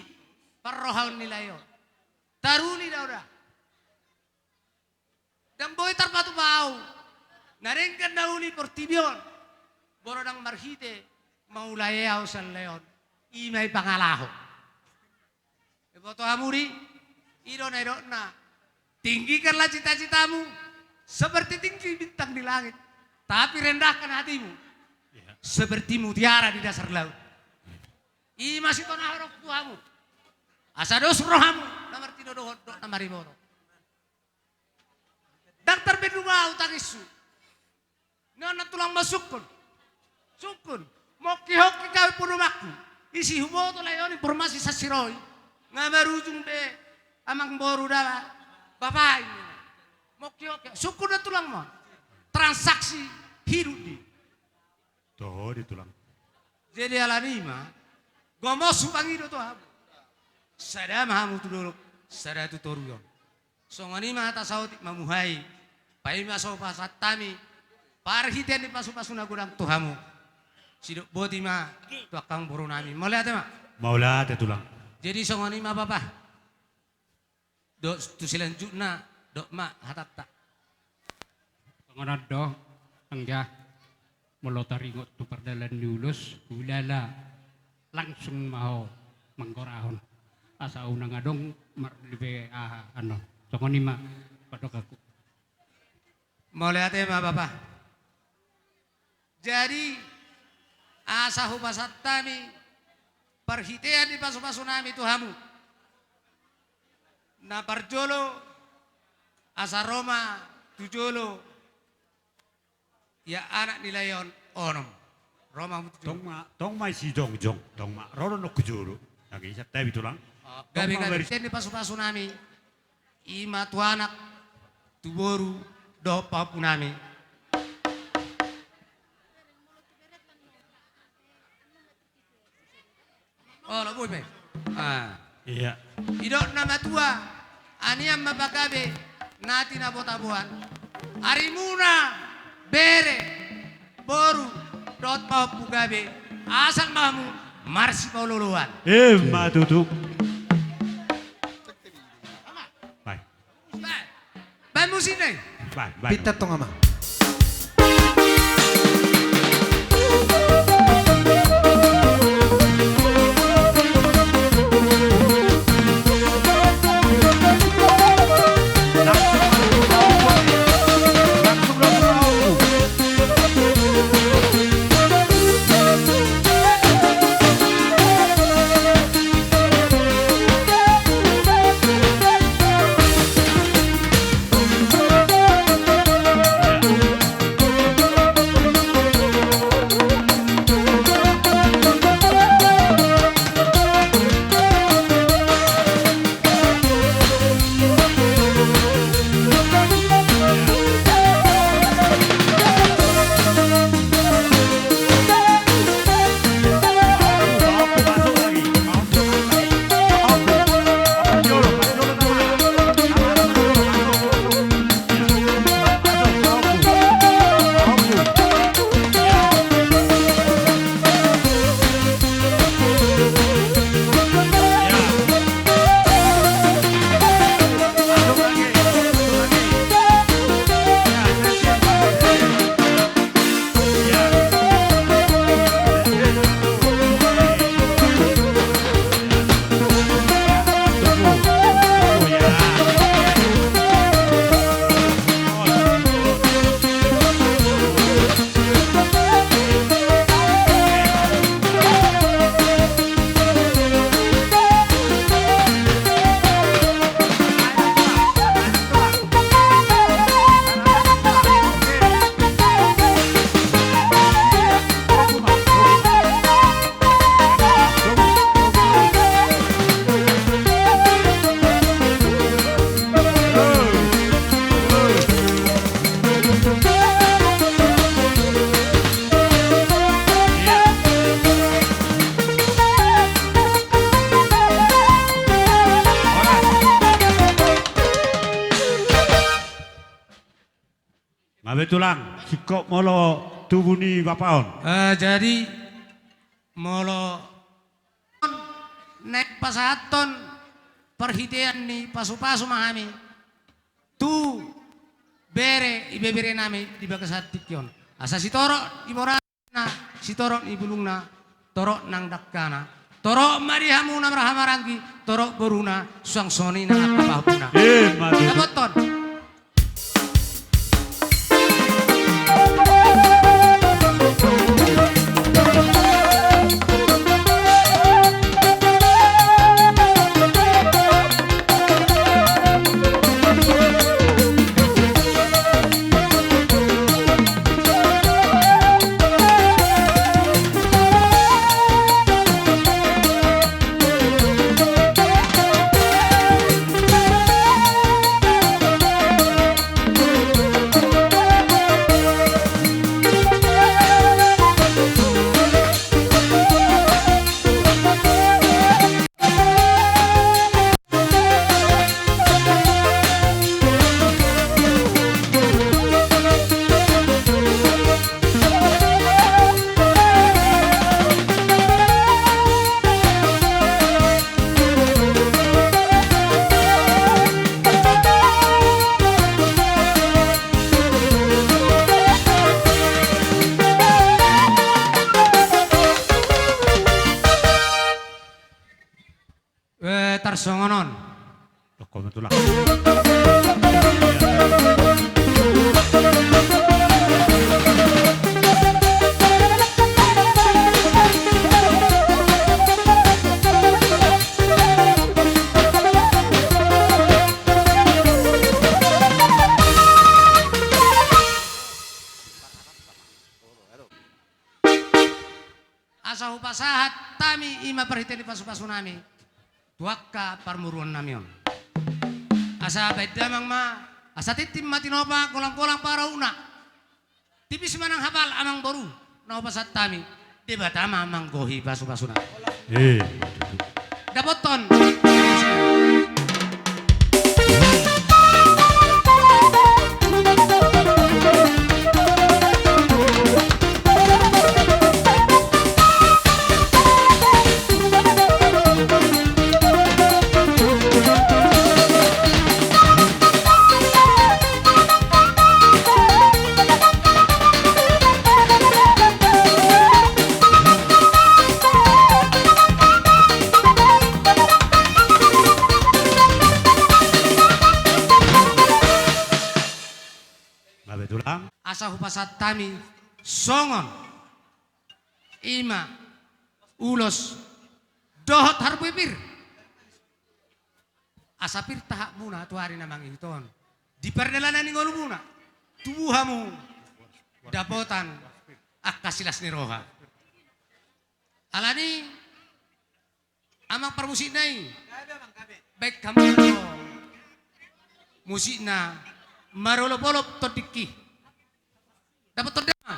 parrohal nilayo taruli daw dah Dan boy tarpatu bau. Narengkan dauli portibion. Borodang marhite maulayaw sa leon. Imay pangalaho. Iboto amuri. Iro na. Tinggikanlah cita-citamu. Seperti tinggi bintang di langit. Tapi rendahkan hatimu. Seperti mutiara di dasar laut. Ima si tona harok tuamu. Asados rohamu. Namar tinodohod do namariboro. Daktar bedunga utagisu. Nana tulang masukun. Sukun. Moki-hoki kawin punumakku. Isi huboto layon informasi sa siroy. Nga marujung be. Amang boru dala. Bapak ini. Moki-hoki. Sukun na tulang mo. Transaksi hidup di. Tuh di tulang. Jadi alanima. Gomos subangido to hamu. Sada mahamu tu dulu. Sada tu toruyon. Songanima atas sautik mamuhai. Paima sopa satami. Parhitian di pasu-pasu nagudang tuhamu. Siduk boti ma tuakang borunami. Mau lihat ma? Mau lihat ya tulang. Jadi songanima papa. Dok tu selanjutnya dok ma hatatta. Pengonat do angja melotaringot tu perdalan lulus ulala langsung mau mengkorahon asa unang adong marlibe ano songonima padok aku. Mau lihat ma papa. Jadi asa hubasatami perhitian di pasu-pasu nami tuhamu. Na parjolo asa Roma tujolo ya anak nilayon onom. Roma tujolo. Tong mai si jong roro no kujuru. Lagi sa tabi tulang. Gabi-gabi di pasu-pasu nami. Ima tu anak tu boru do papu nami. Oh, lo boy, Iya. Idok nama tua, aniam mapakabe, nati na botabuan. Arimuna, bere, boru, dot papu gabe, asal mamu, marsi paululuan. Matutu. Bye. Bye musine. Bye. Pita tong ama. Mabe tulang, sikok molo tubuni bapaon. Jadi molo nek pasaton perhitian ni pasu-pasu mahami. Tu bere ibebere nami di bagasat tikyon. Asa si toro imorana si toro ibulungna toro nang dakkana. Toro marihamu na marahamarangi toro boruna suangsoni na kapahuna. Madu. Kaboton. Tarsongonon. Kebetulan. Asa hupasahat tami ima perhiteli pasu-pasunami. Tuakka parmuruan namion. Asa bedamang ma, asa titim matinopa kolang-kolang parauna. Tipis manang hafal amang boru. Nau pasat tami, debatama amang gohi pasu-pasuna. Dapoton. Asa hupasat tami songon ima ulos dohot harpipir asapir tahak muna tu hari namang iton di perdelanan ni ngolu muna tubuhamu dapotan akasilas ni roha alani amang permusik nai baik kamu musik na marolop-olop todiki dapat terdama.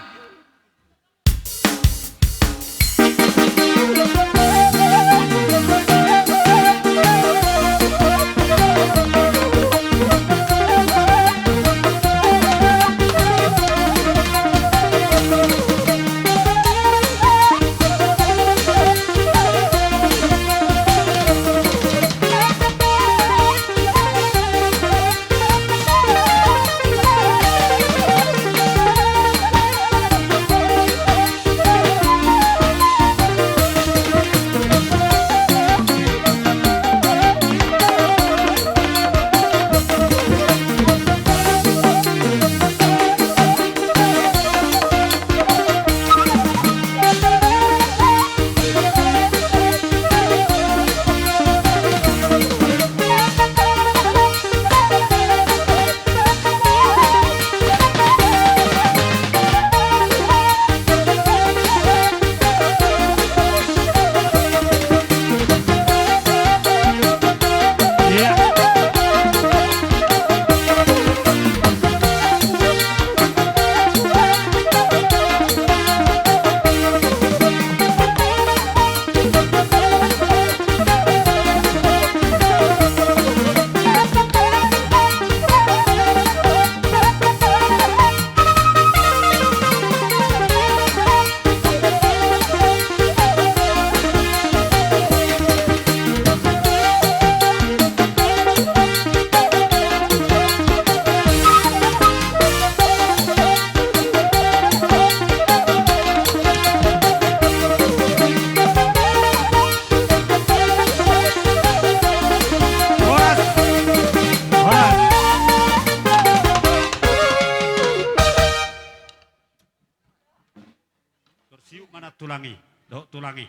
tulangi. Dok tulangi.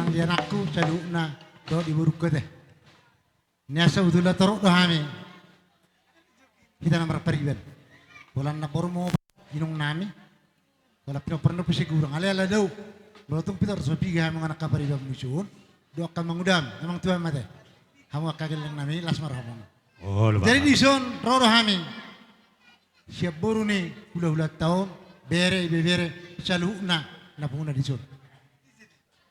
Ang diyan aku saluna do di buruk teh. Nyasa udula torok do hami. Kita nomor periban. Bulan na pormo inong nami. Wala pino pasigurang ala daw. Bolotung pitar so piga mga nakapariban musuon. Do akan mangudam emang tuan mate. Hamu kagalang nami las marhamon. Oh, Jadi di son roro hami. Siap boru ni hula-hula tahun bere saluna na puna di son.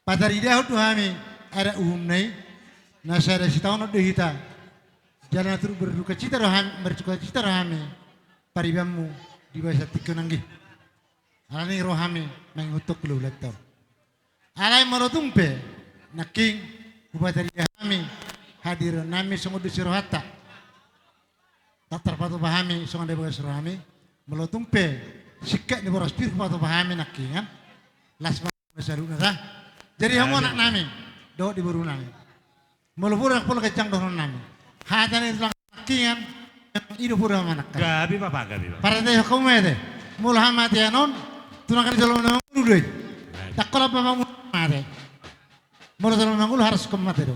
Patari dia tu hami ada nai nasara si tahun ada hita. Jalan terus berduka cita rohami paribamu di bawah tikunanggi. Alani rohami mengutuk hula-hula tahun. Alai morotumpe naking upatari hami hadir nami sungguh disirohata. Tak terpatu pahami songan debas rohami melotumpe sikap di boros pir patu pahami nakingan las masalu nara. Jadi hamu anak nami do di boru nami. Melupur nak pola kecang dohon nami. Hatan itu nakingan idu pura anak. Gabi Pak, gabi Pak. Para teh kamu mete. Mula hamati anon tunangkan jalan nama dulu. Tak kalau papa mate. Mula jalan nama harus kemate do.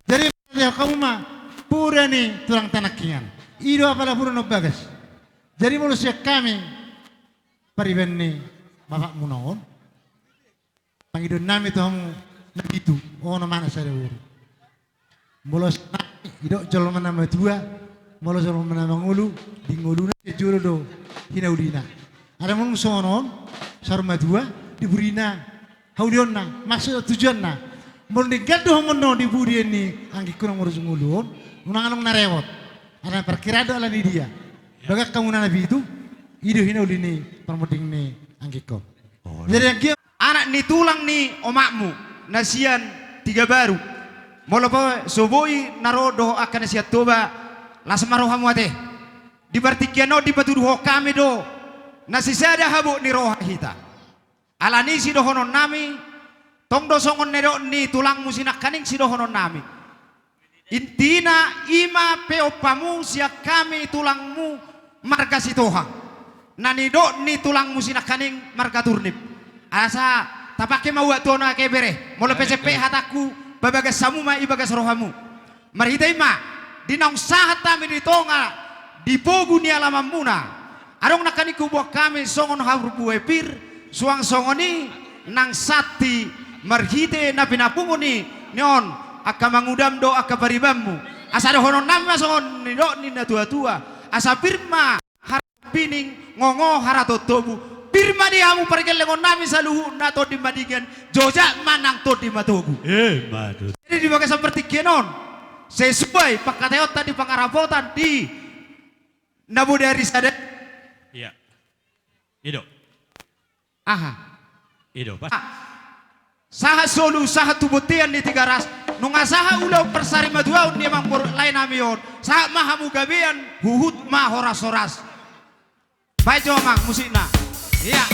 Jadi teh kamu mah pura ni tulang tanakingan. Ido apalah pura no bagas. Jadi mulu siap kami pariban ni bapak munaon. Pangidon nami tu hamu nagitu. Oh no mana saya uru. Mulu ido jolo mana matua. Mulu jolo mana mangulu. Di ngulu na juro do hinaudina. Ada mulu sonon sarma dua di burina haudion na maksud tujuan na. Mulu digado hamu no di buri ni anggi kurang urus ngulun. Unang narewot. Ada perkiraan ala ni dia. Bagak kamu nabi itu, ido hinauli ni permoding ni anggiko. Jadi yang Anak ni tulang ni omakmu nasian tiga baru. Molo po soboi narodo akan nasiat toba lasmaro hamu ate. Di bartikiano di batuduho kami do nasisada habu ni roha hita. Alani si dohonon nami tong do songon nedo ni tulangmu sinak kaning si dohonon nami. Intina ima peopamu siak kami tulangmu marga sitoha. Nani do ni tulangmu sinak kaning marga turnip. Asa tapake mau atona kebere. Molo PCP hataku babagas samuma ibagas rohamu. Marhitai ma dinong sahat kami di tonga dipogu ni alamamuna. Arong nakani kubuah kami songon haurubu epir suang songoni nang sati marhite na pinapunguni neon aka mangudam do aka paribammu asa dohonon nama songon ni do ni na tua-tua asa firma harapining ngongo haratotobu firma di hamu pergel lengon nami saluhu na to di madigan jojak manang to di matogu Madu. jadi dibagai seperti genon sesuai pakateot tadi pangarapotan di nabu dari sada Iya. Ido. aha Ido pas. saha solu saha tubutian di tiga ras nunga saha ulau persari maduaun ni emang lain amion saha mahamu gabian huhut ma horas-horas baik mang musikna iya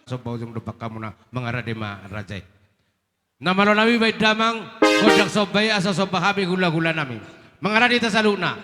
Sobau jung depak kamu na mengarah dema rajai. Nama lo nami baik damang godak sobai asa sobahabi gula-gula nami. Mengarah di tasaluna.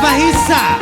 Tabahisa.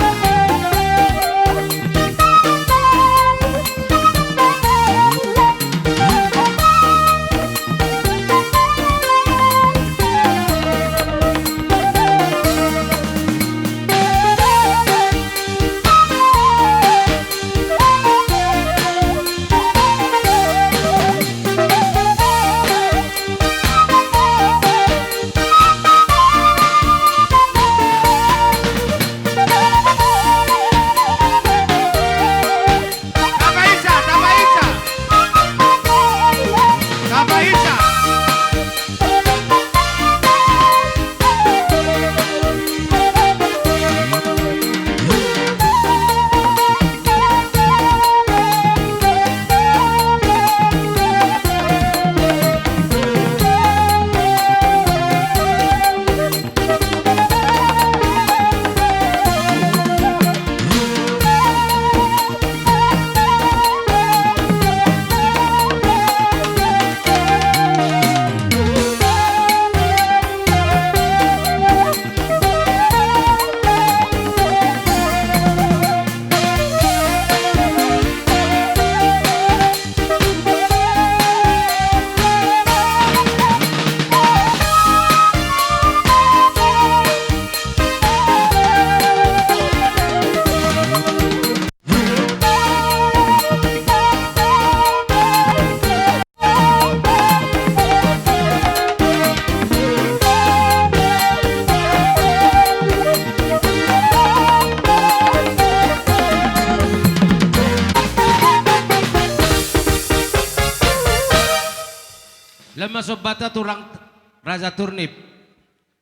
Lama sobata tulang Raja Turnip.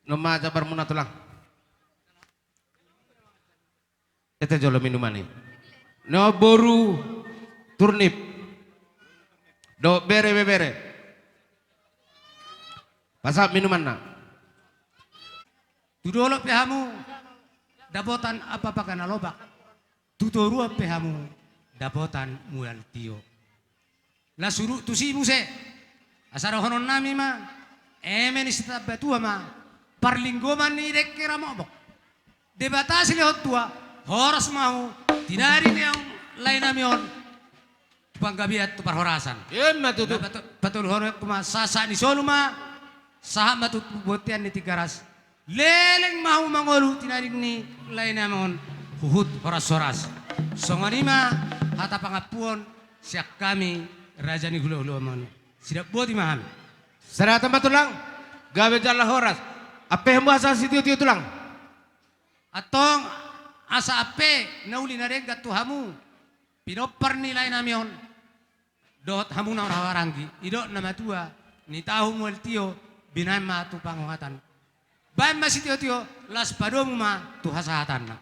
Nama Jabar Muna tulang. Itu jolo minuman nih. No boru Turnip. Do bere. Pasap minuman na. Tudolok pehamu dapotan apa pakana lobak. Tutorua pehamu dapotan mual tio. La suruh tusi muse. Asara honon nami ma, emen istata batua ma, parlinggoman ni dekkera mobok. Debatasi lehot tua, horas mau, tinari ni ang lain namion, panggabiat tu parhorasan. Emma tu. Betul hono kuma sasa ni soluma, saham matut botian ni tigaras. Leleng mau mangolu tinari ni lain namion, huhut horas. Songanima hata pangapuon siak kami raja ni hulu amon. Sidak buat imaham. Serah tempat tulang. Gawe jala horas. Apa yang asa situ tulang? Atong asa ape nauli na rin gatuhamu. Pinopar nilay namion. Dot hamu na orawarangi. Idot na matua. Ni tahu mo el tio. Binay ma tu panguhatan. Bayan ma si tio. Las padong ma tu hasahatan na.